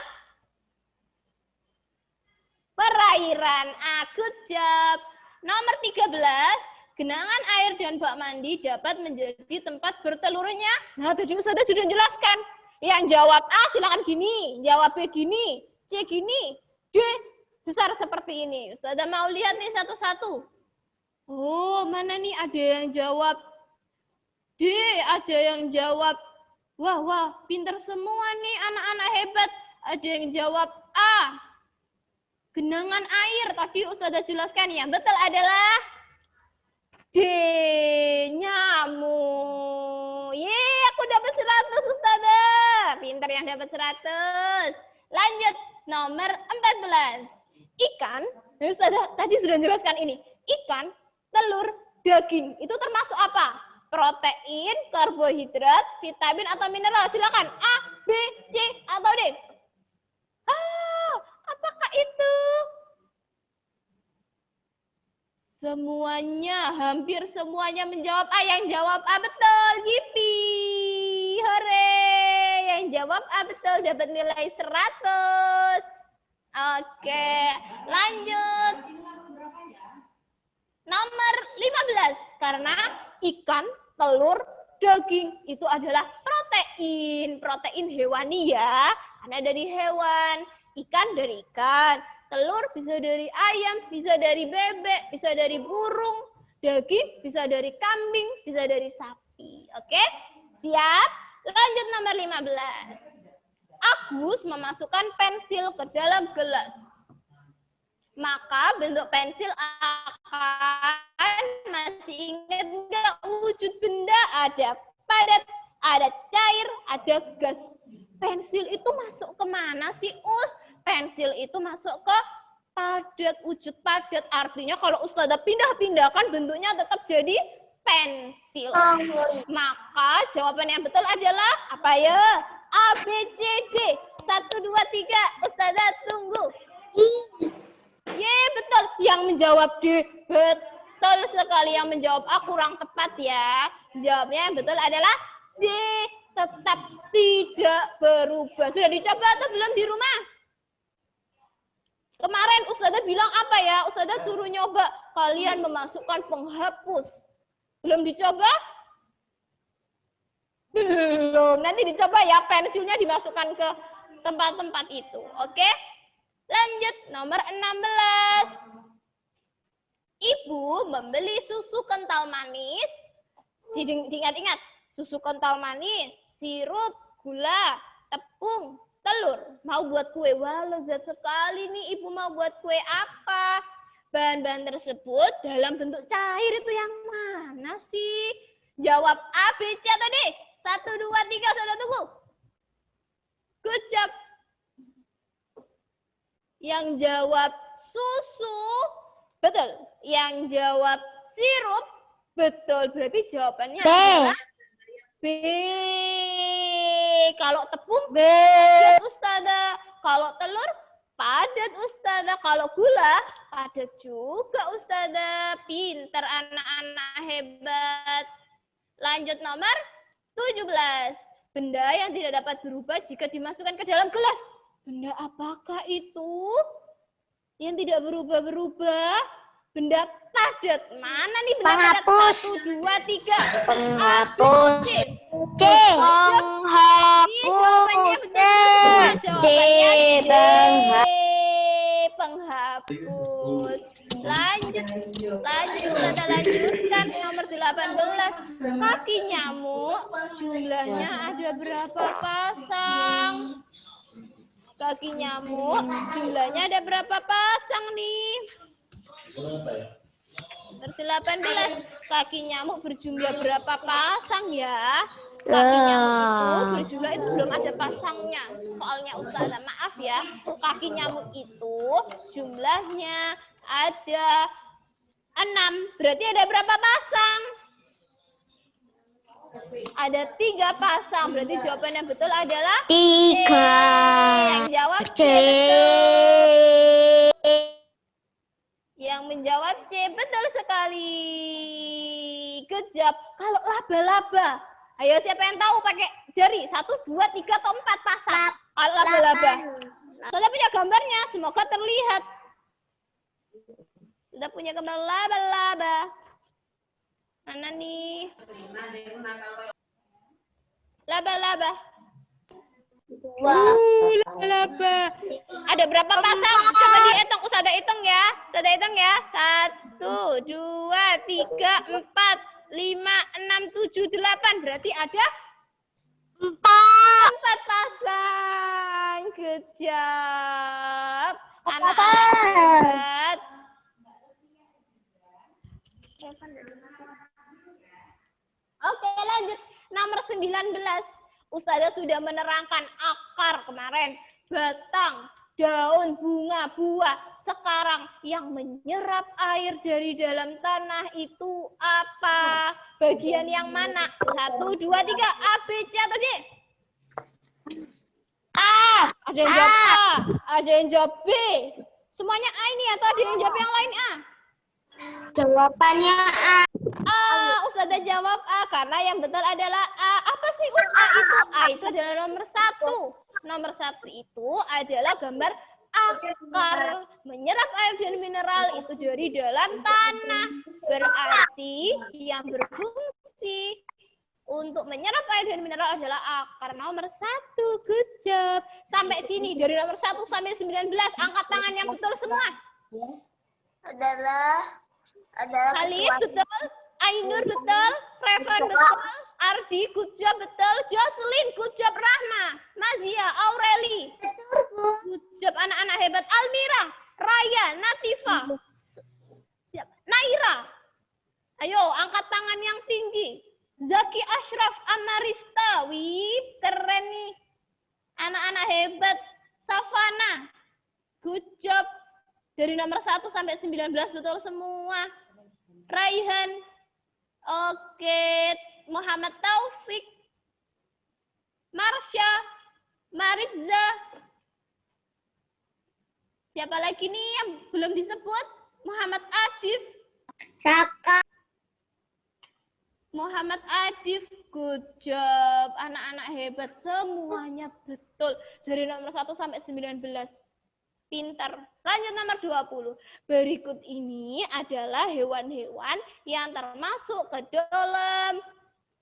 perairan. Good job. Nomor 13, genangan air dan bak mandi dapat menjadi tempat bertelurnya. Nah, tadi Ustazah sudah jelaskan. Yang jawab A silakan gini, jawab B gini, C gini, D besar seperti ini. Ustazah mau lihat nih satu-satu. Oh, mana nih ada yang jawab D, ada yang jawab. Wah, pinter semua nih anak-anak hebat. Ada yang jawab A. Genangan air, tadi Ustazah jelaskan yang betul adalah D, nyamuk. Yeay, aku dapat 100 Ustazah. Pinter yang dapat 100. Lanjut, nomor 14. Ikan, Ustazah tadi sudah jelaskan ini. Ikan, telur, daging, itu termasuk apa? Protein, karbohidrat, vitamin, atau mineral? Silakan, A, B, C, atau D. Apakah itu? Semuanya, hampir semuanya menjawab A. Yang jawab A betul. Yippee. Hore. Yang jawab A betul dapat nilai 100. Oke, lanjut. Nomor 15. Karena ikan, telur, daging itu adalah protein. Protein hewani ya. Karena dari hewan. Ikan dari ikan. Telur bisa dari ayam, bisa dari bebek, bisa dari burung, daging bisa dari kambing, bisa dari sapi. Oke? Siap? Lanjut nomor 15. Agus memasukkan pensil ke dalam gelas. Maka bentuk pensil akan masih ingat nggak wujud benda? Ada padat, ada cair, ada gas. Pensil itu masuk kemana sih, Us? Pensil itu masuk ke padat, wujud padat. Artinya kalau Ustazah pindah-pindahkan bentuknya tetap jadi pensil. Maka jawaban yang betul adalah apa ya? A, B, C, D. 1, 2, 3. Ustazah tunggu. Ye, betul. Yang menjawab D. Betul sekali. Yang menjawab A kurang tepat ya. Jawabnya yang betul adalah D. Tetap tidak berubah. Sudah dicoba atau belum di rumah? Kemarin Ustazah bilang apa ya? Ustazah suruh nyoba. Kalian memasukkan penghapus. Belum dicoba? Belum. Nanti dicoba ya. Pensilnya dimasukkan ke tempat-tempat itu. Oke? Lanjut. Nomor 16. Ibu membeli susu kental manis. Diingat-ingat. Susu kental manis, sirup, gula, tepung, telur. Mau buat kue. Wah, lezat sekali nih. Ibu mau buat kue apa? Bahan-bahan tersebut dalam bentuk cair itu yang mana sih? Jawab A, B, C atau D? 1, 2, 3, saya tunggu. Good job. Yang jawab susu, betul. Yang jawab sirup, betul. Berarti jawabannya adalah B. Kalau tepung, padat Ustazah. Kalau telur, padat Ustazah. Kalau gula, padat juga Ustazah. Pintar anak-anak hebat. Lanjut nomor 17. Benda yang tidak dapat berubah jika dimasukkan ke dalam gelas. Benda apakah itu? Yang tidak berubah-berubah? Benda padat. Mana nih benda padat? 1, 2, 3. Penghapus. C. Penghapus. Lanjut. Kita lanjutkan nomor 18. Kaki nyamuk jumlahnya ada berapa pasang? Kaki nyamuk jumlahnya ada berapa pasang nih? Nomor 18. Kaki nyamuk berjumlah berapa pasang ya? Kaki nyamuk itu berjumlah itu belum ada pasangnya. Soalnya Ustazah maaf ya. Kaki nyamuk itu jumlahnya ada 6. Berarti ada berapa pasang? Ada 3 pasang. Berarti jawaban yang betul adalah 3. Yang jawab C. Yang menjawab C. Betul sekali. Good job. Kalau laba-laba. Ayo siapa yang tahu pakai jari? 1, 2, 3, atau 4 pasang. Kalau laba-laba. Sudah punya gambarnya. Semoga terlihat. Sudah punya gambar laba-laba. Mana nih? Laba-laba. Laba-laba. Ada berapa pasang? Coba dihitung. Ustazah hitung ya. Ustazah hitung ya. 1, 2, 3, 4, 5, 6, 7, 8. Berarti ada 4 pasang. Good job. Anak-anak. Oke, lanjut. Nomor 19. Ustazah sudah menerangkan akar kemarin, batang, daun, bunga, buah. Sekarang yang menyerap air dari dalam tanah itu apa? Bagian yang mana? 1, 2, 3. A, B, C atau D? A. Ada yang jawab A. Ada yang jawab B. Semuanya A ini atau ada yang jawab yang lain A? Jawabannya A. Ustazah jawab A karena yang betul adalah A. Apa sih A itu? A itu adalah nomor 1. Nomor 1 itu adalah gambar akar. Menyerap air dan mineral itu dari dalam tanah. Berarti yang berfungsi untuk menyerap air dan mineral adalah akar. Nomor 1. Good job. Sampai sini dari nomor 1 sampai 19. Angkat tangan yang betul semua. Adalah Khalid betul, Ainur betul, Revan betul, Ardi good job betul, Jocelyn good job, Rahma, Nazia, Aureli good job, anak-anak hebat, Almira, Raya, Natifa, Naira. Ayo angkat tangan yang tinggi. Zaki, Ashraf, Amarista, wih keren nih, anak-anak hebat. Savana good job. Dari nomor 1 sampai 19 betul semua. Raihan, Oke, Muhammad Taufik, Marsha, Maritza. Siapa lagi nih yang belum disebut? Muhammad Adif. Raka. Muhammad Adif, good job. Anak-anak hebat, semuanya betul. Dari nomor 1 sampai 19. Pintar. Lanjut nomor 20. Berikut ini adalah hewan-hewan yang termasuk ke dalam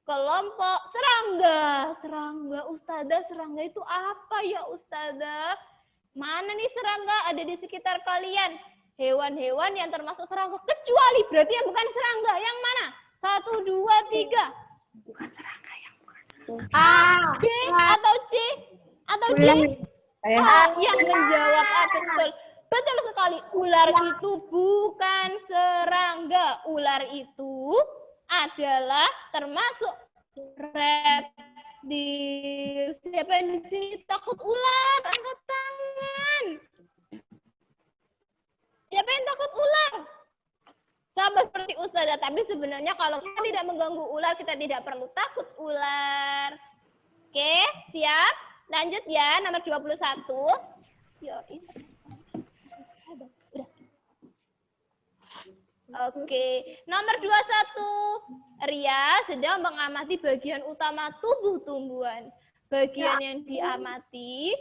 kelompok serangga. Serangga, Ustazah, serangga itu apa ya Ustazah? Mana nih serangga ada di sekitar kalian? Hewan-hewan yang termasuk serangga. Kecuali berarti yang bukan serangga. Yang mana? 1, 2, 3. Bukan serangga yang bukan. A. B atau C? Atau D? A yang menjawab A, betul. Betul sekali. Ular itu bukan serangga. Ular itu adalah termasuk reptil. Siapa yang di sini takut ular? Angkat tangan. Siapa yang takut ular? Sama seperti Ustazah, tapi sebenarnya kalau kita tidak mengganggu ular, kita tidak perlu takut ular. Oke, siap? Lanjut ya, nomor 21. Yo, udah. Oke, nomor 21. Ria sedang mengamati bagian utama tubuh tumbuhan. Bagian yang diamati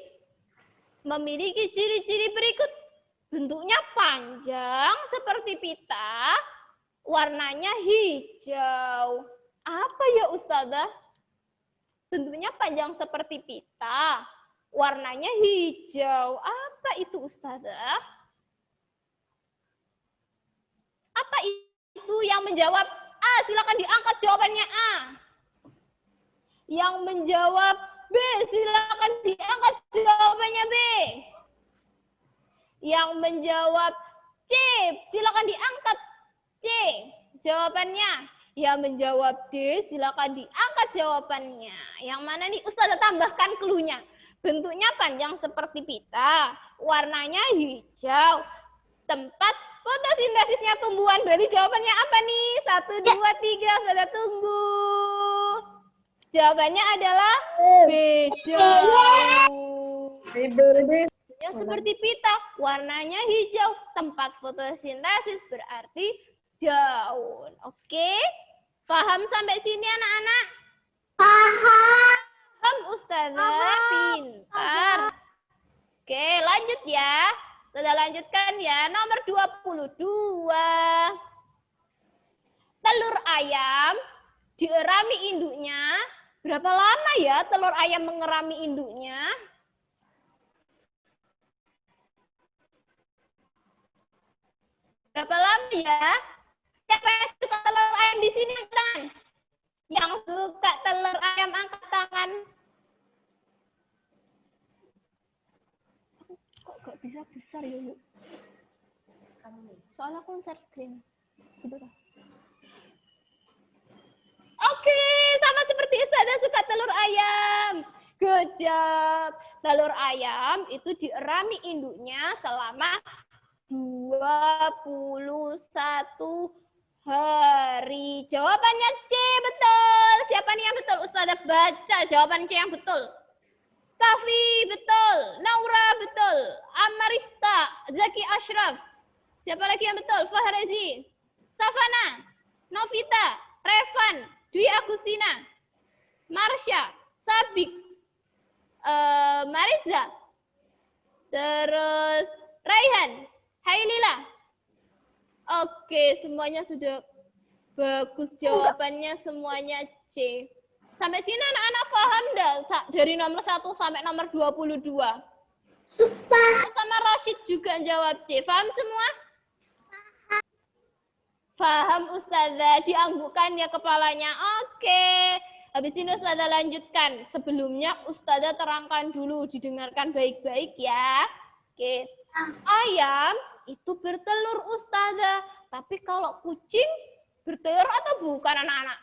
memiliki ciri-ciri berikut. Bentuknya panjang seperti pita, warnanya hijau. Apa ya Ustazah? Bentuknya panjang seperti pita, warnanya hijau. Apa itu Ustazah? Apa itu yang menjawab A? Silakan diangkat jawabannya A. Yang menjawab B, silakan diangkat jawabannya B. Yang menjawab C, silakan diangkat C jawabannya. Yang menjawab D, silakan diangkat jawabannya. Yang mana nih Ustazah tambahkan cluenya. Bentuknya panjang seperti pita, warnanya hijau. Tempat fotosintesisnya tumbuhan, berarti jawabannya apa nih? 1, 2, 3, Ustazah tunggu. Jawabannya adalah B, jauh. Yang seperti pita, warnanya hijau. Tempat fotosintesis berarti daun. Oke? Paham sampai sini anak-anak? Paham Ustazah, pintar. Oke, lanjut ya. Sudah lanjutkan ya. Nomor 22. Telur ayam dierami induknya. Berapa lama ya telur ayam mengerami induknya? Berapa lama ya? Siapa yang suka telur ayam di sini angkat tangan? Yang suka telur ayam angkat tangan. Kok gak bisa besar ya, Yuk? Soalnya aku share screen. Gitu kan? Oke, sama seperti Ustazah suka telur ayam. Good job. Telur ayam itu dierami induknya selama 21 hari. Jawabannya C, betul. Siapa nih yang betul? Ustazah baca jawaban C yang betul. Kafi, betul. Naura, betul. Amarista, Zaki Ashraf. Siapa lagi yang betul? Fahrezi, Safana, Novita, Revan, Dwi Agustina, Marsha, Sabik, Maritza, terus Raihan, Hailila. Oke, semuanya sudah bagus jawabannya, semuanya C. Sampai sini anak-anak paham enggak? Dari nomor 1 sampai nomor 22. Sama Rashid juga jawab C. Paham semua? Paham Ustazah, dianggukkan ya kepalanya. Oke. Habis ini Ustazah lanjutkan. Sebelumnya Ustazah terangkan dulu, didengarkan baik-baik ya. Oke. Ayam itu bertelur Ustazah. Tapi kalau kucing bertelur atau bukan anak-anak?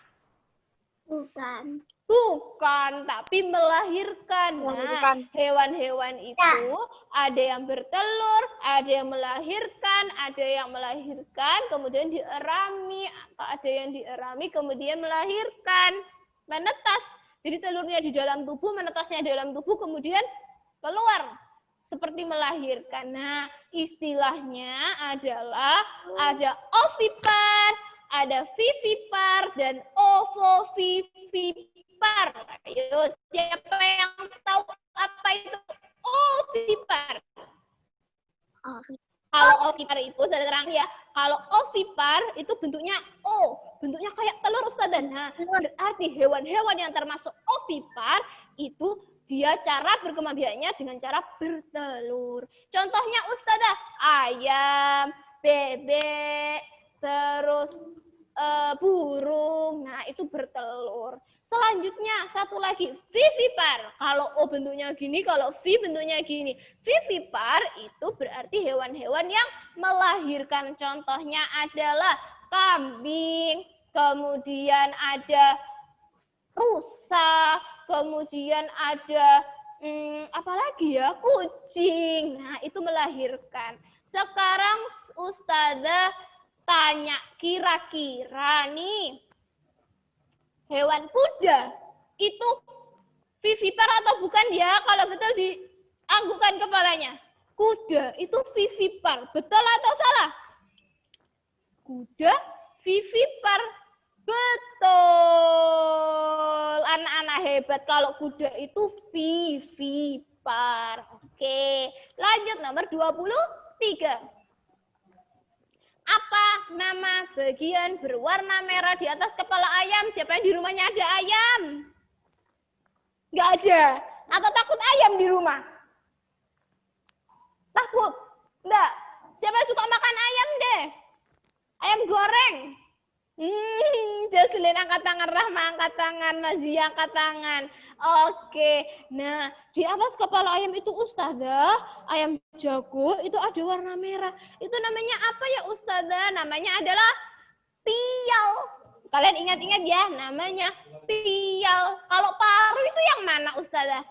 Bukan. Bukan, tapi melahirkan. Nah, hewan-hewan itu ada yang bertelur, ada yang melahirkan, kemudian dierami, ada yang dierami, kemudian melahirkan, menetas. Jadi telurnya di dalam tubuh, menetasnya di dalam tubuh, kemudian keluar seperti melahirkan. Nah, istilahnya adalah ada ovipar, ada vivipar, dan ovovivipar. Ayo, siapa yang tahu apa itu ovipar? Kalau ovipar itu, saya terang ya, kalau ovipar itu bentuknya O, bentuknya kayak telur Ustazah. Nah, berarti hewan-hewan yang termasuk ovipar itu dia cara berkembang biaknya dengan cara bertelur. Contohnya Ustazah, ayam, bebek, terus burung. Nah, itu bertelur. Selanjutnya, satu lagi, vivipar. Kalau O bentuknya gini, kalau V bentuknya gini. Vivipar itu berarti hewan-hewan yang melahirkan. Contohnya adalah kambing, kemudian ada rusa, kemudian ada apa lagi ya? Kucing. Nah, itu melahirkan. Sekarang Ustazah tanya, kira-kira nih, hewan kuda itu vivipar atau bukan ya? Kalau betul dianggukkan kepalanya. Kuda itu vivipar. Betul atau salah? Kuda vivipar. Betul. Anak-anak hebat. Kalau kuda itu vivipar. Oke. Lanjut nomor 23. Apa nama bagian berwarna merah di atas kepala ayam? Siapa yang di rumahnya ada ayam? Nggak ada. Atau takut ayam di rumah? Takut? Enggak. Siapa yang suka makan ayam deh? Ayam goreng. Jaslin angkat tangan, Rahma angkat tangan, Nazia angkat tangan. Oke. Nah, di atas kepala ayam itu Ustazah, ayam jago itu ada warna merah. Itu namanya apa ya Ustazah? Namanya adalah pial. Kalian ingat-ingat ya, namanya pial. Kalau paru itu yang mana Ustazah?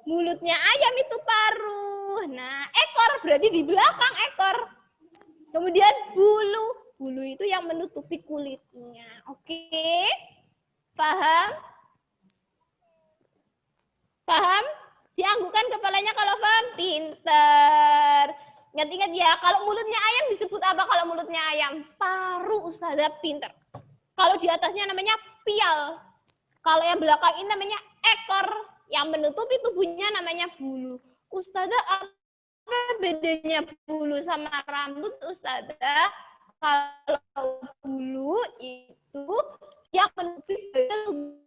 Mulutnya ayam itu paru. Nah, ekor berarti di belakang ekor. Kemudian bulu. Bulu itu yang menutupi kulitnya. Oke? Paham? Paham? Dianggukkan kepalanya kalau paham. Pinter. Ingat-ingat ya, kalau mulutnya ayam disebut apa kalau mulutnya ayam? Paru, Ustazah, pinter. Kalau di atasnya namanya pial. Kalau yang belakang ini namanya ekor. Yang menutupi tubuhnya namanya bulu. Ustazah, apa bedanya bulu sama rambut, Ustazah? Kalau bulu itu yang menutupi tubuh.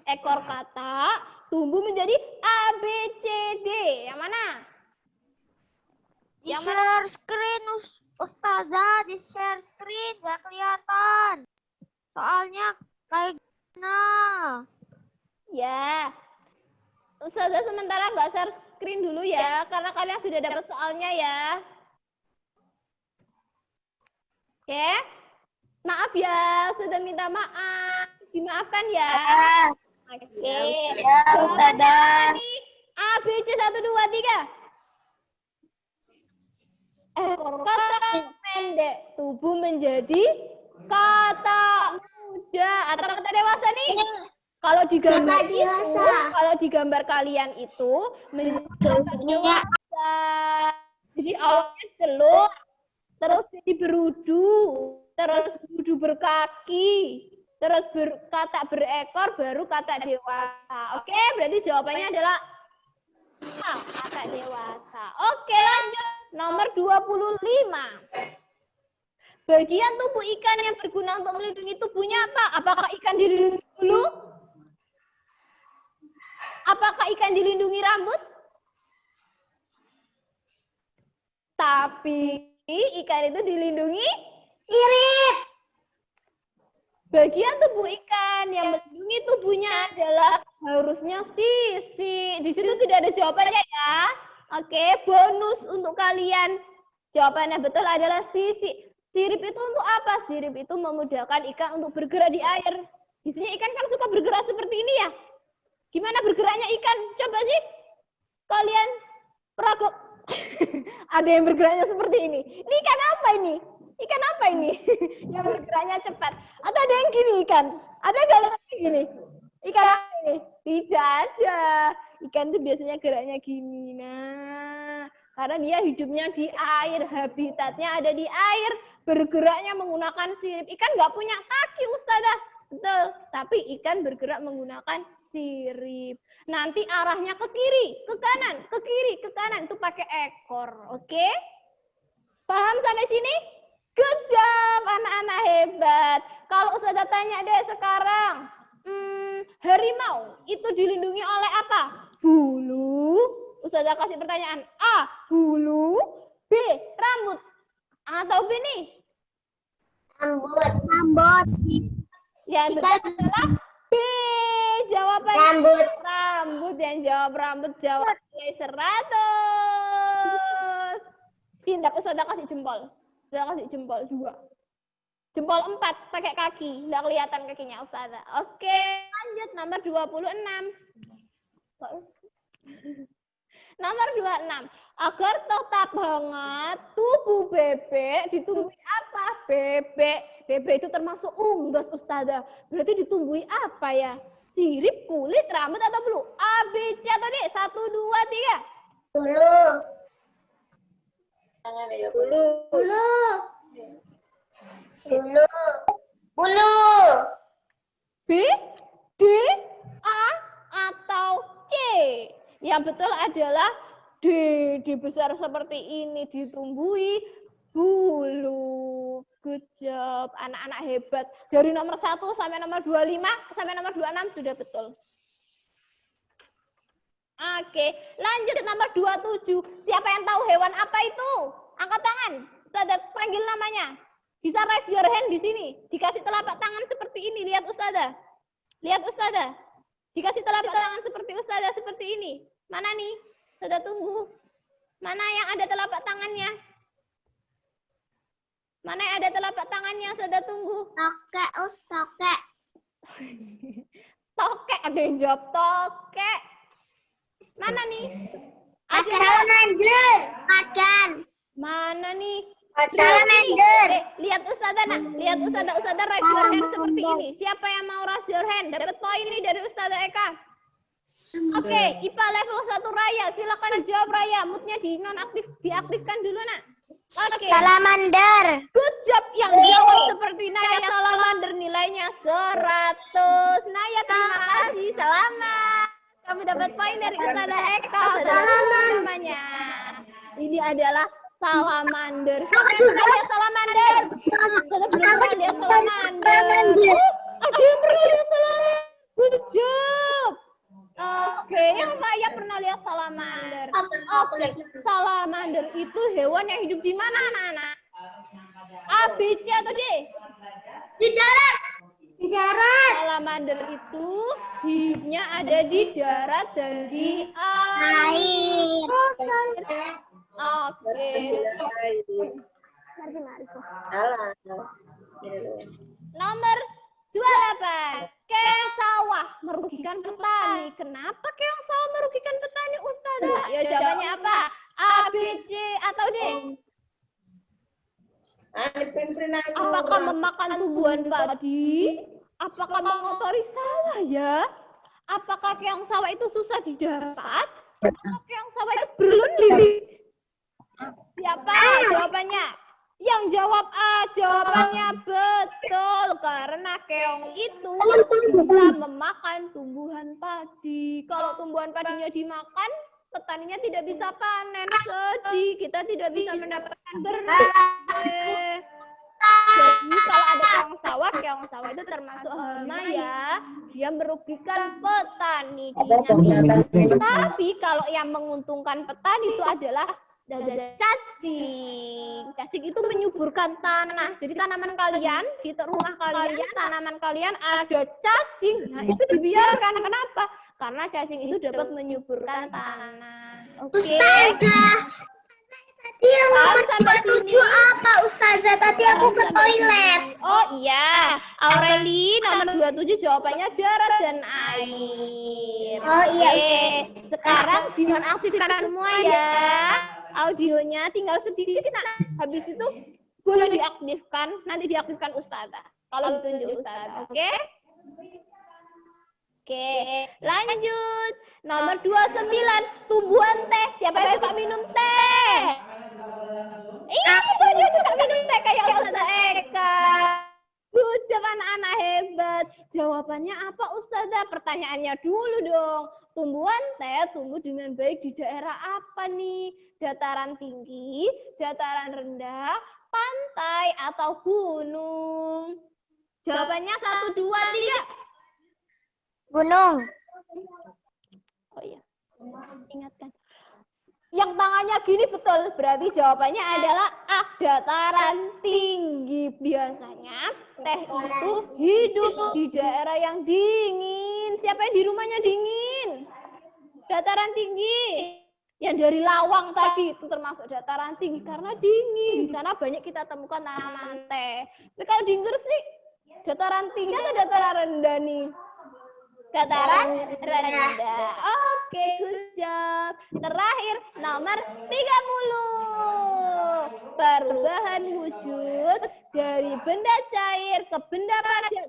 Ekor kata tumbuh menjadi A, B, C, D. Yang mana? Di share screen, Ustazah. Di share screen. Gak kelihatan. Soalnya kayak gimana? Ya. Ustazah sementara nggak share screen dulu ya. Karena kalian sudah dapat soalnya ya. Oke. Maaf ya. Sudah minta maaf. Dimaafkan ya. Oke. Ya, Ustazah. A, B, C, 1, 2, 3. Ekor kata pendek, tubuh menjadi kata muda atau kata dewasa nih. Kalau di gambar itu, kalau di gambar kalian itu menjadi dewasa. Jadi awalnya telur, terus jadi berudu, terus berudu berkaki. Terus kata berekor, baru kata dewasa. Oke, berarti jawabannya adalah A, kata dewasa. Oke, lanjut. Nomor 25. Bagian tubuh ikan yang berguna untuk melindungi tubuhnya apa? Apakah ikan dilindungi bulu? Apakah ikan dilindungi rambut? Tapi ikan itu dilindungi Sirip. bagian tubuh ikan yang melindungi tubuhnya adalah harusnya sisik. Di situ tidak ada jawabannya ya. Oke, bonus untuk kalian. Jawabannya betul adalah sisik. Sirip itu untuk apa? Sirip itu memudahkan ikan untuk bergerak di air. Biasanya ikan kan suka bergerak seperti ini ya. Gimana bergeraknya ikan? Coba sih kalian peragok. Ada yang bergeraknya seperti ini. Ini ikan apa ini? Ikan apa ini? Yang bergeraknya cepat. Atau ada yang gini ikan? Ada nggak yang gini? Ikan apa ini? Tidak ada. Ikan itu biasanya geraknya gini. Nah, karena dia hidupnya di air, habitatnya ada di air, bergeraknya menggunakan sirip. Ikan nggak punya kaki, Ustazah. Betul. Tapi ikan bergerak menggunakan sirip. Nanti arahnya ke kiri, ke kanan, ke kiri, ke kanan. Itu pakai ekor. Oke? Paham sampai sini? Good job, anak-anak hebat. Kalau Ustazah tanya deh sekarang, harimau itu dilindungi oleh apa? Bulu. Ustazah kasih pertanyaan. A, bulu. B, rambut. Atau B nih? Rambut. Yang betul adalah B. Jawabannya Rambut. Rambut. Yang jawab rambut jawab 100. Tindak Ustazah kasih jempol. Ustazah kasih jempol 2. Jempol 4 pakai kaki. Nggak kelihatan kakinya Ustazah. Oke, lanjut nomor 26. Nomor 26. Agar tetap hangat, tubuh bebek ditumbuhi apa? Bebek. Bebek itu termasuk unggas Ustazah. Berarti ditumbuhi apa ya? Sirip, kulit, rambut, atau bulu? A, B, C, atau D? 1, 2, 3. Bulu. Bulu. B, D, A, atau C? Yang betul adalah D. D besar seperti ini ditumbuhi bulu. Good job. Anak-anak hebat. Dari nomor 1 sampai nomor 25 sampai nomor 26 sudah betul. Oke, lanjut nomor 27. Siapa yang tahu hewan apa itu? Angkat tangan. Ustazah panggil namanya. Bisa raise your hand di sini. Dikasih telapak tangan seperti ini. Lihat Ustazah. Lihat Ustazah. Dikasih telapak tangan seperti Ustazah seperti ini. Mana nih? Ustazah tunggu. Mana yang ada telapak tangannya? Mana yang ada telapak tangannya? Ustazah tunggu. Tokek, tokek. Tokek, ada yang jawab tokek. Mana nih? Ada Salamander. Macan. mana nih? Salamander. Lihat Ustazah nak, lihat Ustazah raise your hand seperti ini. Siapa yang mau raise your hand? Dapat poin ini dari Ustazah Eka. Oke, IPA level 1 Raya, silakan jawab Raya. Moodnya diaktifkan dulu nak. Oke. Salamander. Good job yang jawab seperti Naya Salamander, nilainya 100. Naya terima kasih, selamat. Kamu dapat poin dari Ustazah Eka. Namanya. Ini adalah salamander. Siapa yang pernah lihat salamander? Ustazah belum pernah lihat salamander. Ada yang pernah lihat salamander. Good job. Oke, yang Raya pernah lihat salamander. Oke, salamander itu hewan yang hidup di mana, anak-anak? A, B, C, atau D? Di darat. Di darat. Salamander itu hidupnya ada di darat dan di air. Oke. Nomor 28. Keong sawah merugikan petani. Kenapa keong sawah merugikan petani, Ustazah? Ya jawabannya apa? A, B, C, atau D? Apakah memakan tumbuhan padi? Apakah mengotori sawah ya? Apakah keong sawah itu susah didapat? Apakah keong sawah itu berlindung? Siapa jawabannya? Yang jawab A, jawabannya betul. Karena keong itu bisa memakan tumbuhan padi. Kalau tumbuhan padinya dimakan, petaninya tidak bisa panen. Sedih, kita tidak bisa mendapatkan berkah. Jadi kalau ada keong sawah itu termasuk hama ya. Dia merugikan petani. Tapi kalau yang menguntungkan petani itu adalah Ada cacing. Cacing itu menyuburkan tanah. Jadi tanaman kalian, di rumah kalian, tanaman kalian ada cacing. Nah, itu dibiarkan. Kenapa? Karena cacing itu dapat menyuburkan tanah. Oke. Ustazah, tadi yang nomor 27 apa Ustazah? Tadi aku ke toilet. Oh iya, Aureli nomor 27 jawabannya darat dan air. Oh iya, Oke. Sekarang dinonaktifkan semua ya. Audionya tinggal sedikit. Habis itu boleh diaktifkan. Nanti diaktifkan Ustazah. Kalau ditunjuk Ustazah. Oke? Oke, lanjut. Nomor 29, tumbuhan teh. Siapa yang suka minum teh? Iya, banyak suka minum teh kayak Ustazah Eka. Ucap anak-anak hebat. Jawabannya apa Ustazah? Pertanyaannya dulu dong. Tumbuhan teh tumbuh dengan baik di daerah apa nih? Dataran tinggi, dataran rendah, pantai, atau gunung? Jawabannya 1, 2, 3. Gunung. Oh iya, ingatkan. Yang tangannya gini betul, berarti jawabannya adalah A, dataran tinggi. Biasanya teh itu hidup di daerah yang dingin. Siapa yang di rumahnya dingin? Dataran tinggi. Yang dari Lawang tadi itu termasuk dataran tinggi karena dingin. Di sana banyak kita temukan tanaman teh. Tapi kalau di Gresik, dataran tinggi atau dataran rendah nih? Dataran rendah. Oke, good job. Terakhir, nomor 30. Perubahan wujud dari benda cair ke benda padat.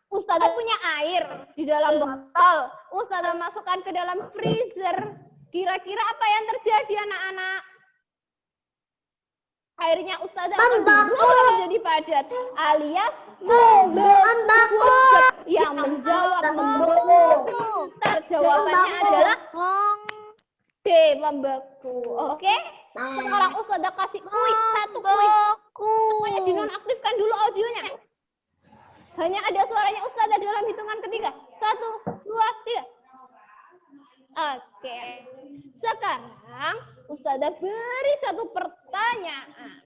Ustazah punya air di dalam botol. Ustazah masukkan ke dalam freezer. Kira-kira apa yang terjadi anak-anak? Airnya Ustazah akan berubah menjadi padat alias membeku. Yang menjawab membeku. Jawabannya adalah D, membeku. Oke? Sekarang Ustazah kasih kuis, satu kuis. Semuanya dinonaktifkan dulu audionya. Hanya ada suaranya Ustazah dalam hitungan ketiga. 1, 2, 3. Oke. Sekarang Ustazah beri satu pertanyaan.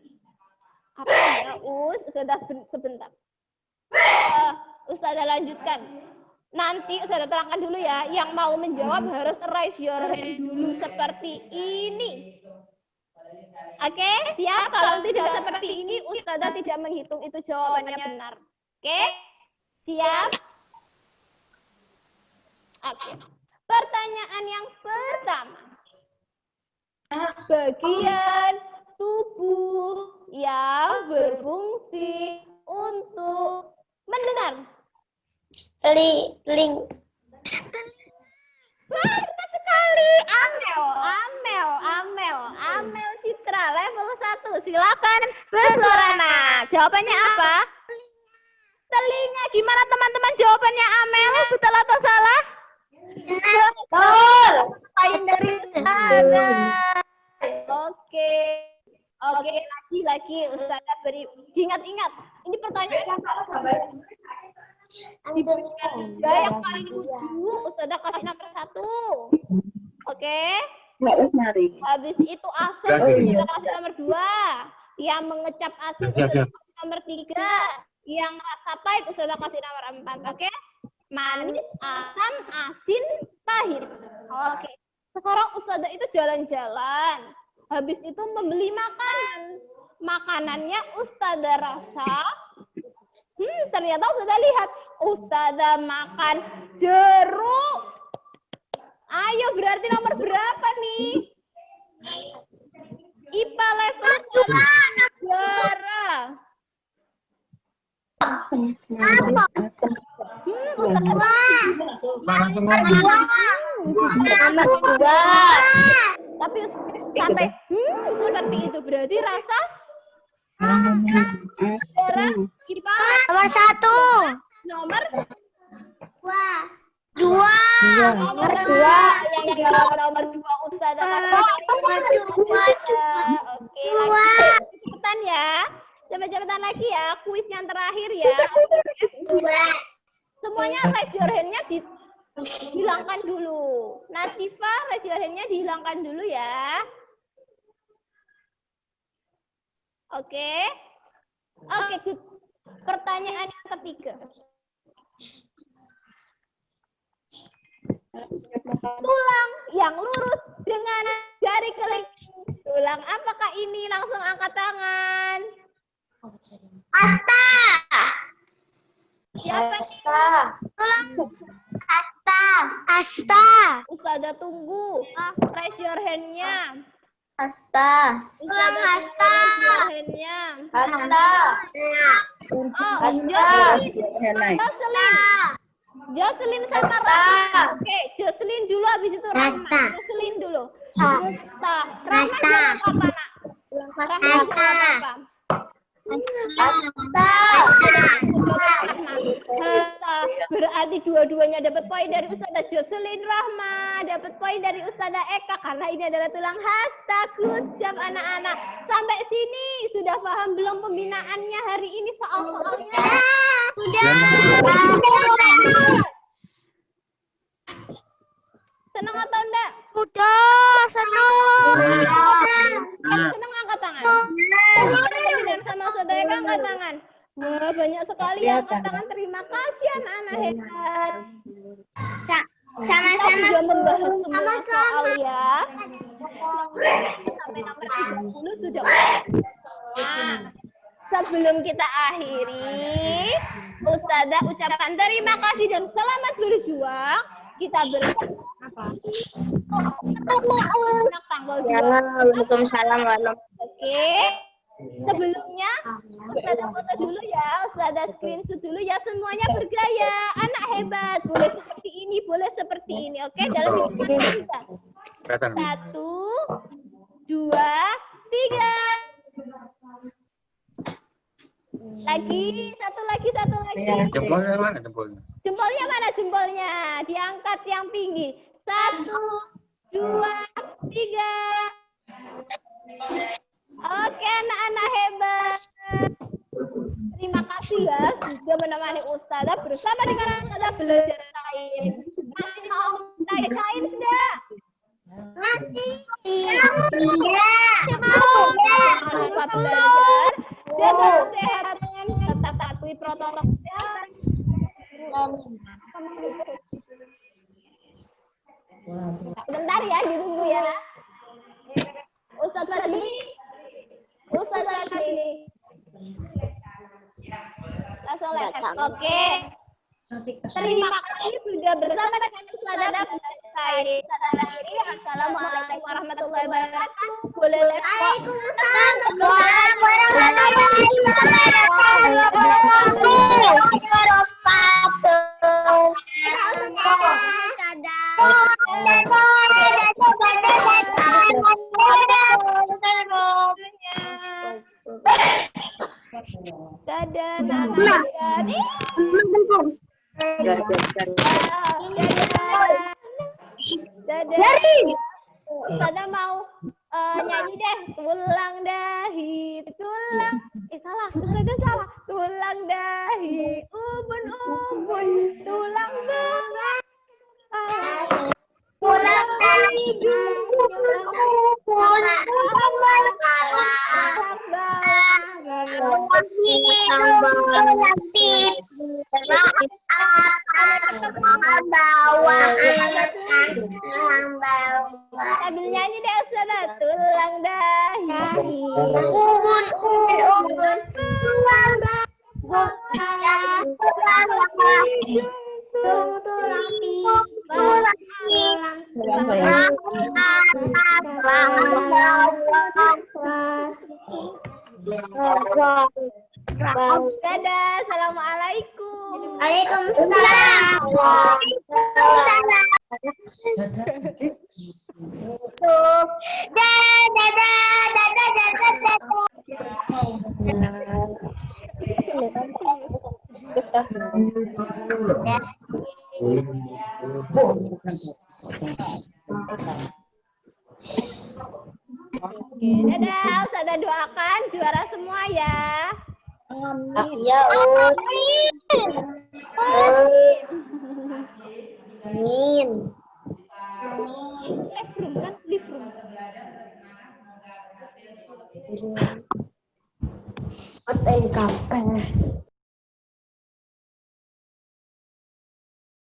Apa ya, Ustazah sebentar. Ustazah lanjutkan. Nanti Ustazah terangkan dulu ya. Yang mau menjawab harus raise your hand dulu seperti ini. Oke, siap? Kalau tidak seperti ini, Ustazah tidak menghitung itu jawabannya benar. Oke? Siap? Oke. Pertanyaan yang pertama. Bagian tubuh yang berfungsi untuk mendengar. Teling. Benar sekali. Amel Citra level 1. Silakan bersuara. Nah, jawabannya apa? Telinga. Gimana teman-teman jawabannya Amel? Betul atau salah? Betul. Lain dari sana. Oke, lagi Ustazah beri. Ingat. Ini pertanyaan yang salah sampai. Yang paling ujung Ustazah kasih nomor 1. Oke. Habis itu asin kita kasih nomor 2. Yang mengecap asin Ustazah kasih nomor 3. Yang rasa pahit Ustazah kasih nomor 4. Oke. Manis, asam, asin, pahit. Oke. Sekarang Ustazah itu jalan-jalan. Habis itu membeli makanan. Makanannya Ustazah rasa. Ternyata Ustazah lihat. Ustazah makan jeruk. Ayo, berarti nomor berapa nih? IPA level 2. Juara. Nomor 2. Tapi sampai seperti itu berarti rasa darah IPA Nomor 1. nomor 2. nomor 2 yang jawab nomor 2 Ustazah. Oke, lagi cepetan ya. Cepetan lagi ya, kuis yang terakhir ya. Semuanya raise your hand-nya dihilangkan dulu. Natifa, raise your hand-nya dihilangkan dulu ya. Oke. Oke, good. Pertanyaan yang ketiga. Tulang yang lurus dengan jari kelingking. Tulang apakah ini? Langsung angkat tangan. Asta. Siapa? Tulang. Asta. Ustazah tunggu. Raise your hand-nya. Asta. Tulang Ustazah asta. raise your hand-nya. Asta. Oh, Jocelyn sama Rahma. Oke, Jocelyn dulu, habis itu Rahma. Jocelyn dulu. Rahma jawab apa, nak? Rahma jawab apa? Berarti dua-duanya dapat poin dari Ustazah Jocelyn. Rahma dapat poin dari Ustazah Eka karena ini adalah tulang hasta. Good job anak-anak. Sampai sini sudah paham belum pembinaannya hari ini soal-soalnya? Senang atau enggak? Sudah, senang. Senang, angkat tangan. Dan sama Ustazah Eka angkat tangan. Wah, banyak sekali yang angkat tangan. Terima kasih anak-anak hebat. Sama-sama. Kita sudah membahas semua soal ya. Sampai nomor 30 sudah. Nah, sebelum kita akhiri, Ustazah ucapkan terima kasih dan selamat berjuang. Kita beri apa? Tanggal 2. Waalaikumsalam. Oke. Sebelumnya, Ustazah foto dulu ya, Ustazah screenshot dulu ya, semuanya bergaya, anak hebat, boleh seperti ini, boleh seperti ini, oke? Dalam hitungan kita. 1, 2, 3. Lagi, satu lagi. Jempolnya mana jempolnya? Jempolnya mana jempolnya? Diangkat yang tinggi. 1, 2, 3. Oke, anak-anak hebat. Terima kasih ya sudah menemani Ustazah bersama dengan Ustazah belajar sains. Masih mau belajar sains enggak? Masih. Jangan lupa belajar, jaga kesehatan, tetap patuhi protokol kesehatan. Sebentar ya, ditunggu ya. Ustazah lagi. Oke. Terima kasih sudah bersama dengan Ustazah belajar sains. Assalamualaikum warahmatullahi wabarakatuh. Boleh Waalaikumsalam warahmatullahi dadah, dadah. Ustazah mau nyanyi deh. Tulang dahi, tulang. Salah. Ustazah salah. Tulang dahi, ubun, tulang bawah. Tulang dahi, sambil nyanyi deh Ustazah. Tulang dahi, ubun, tulang dadah, assalamualaikum. Waalaikumsalam. Dadah, Ustazah doakan juara semua ya. Ya, amin. Live room kan? Live room. Sampai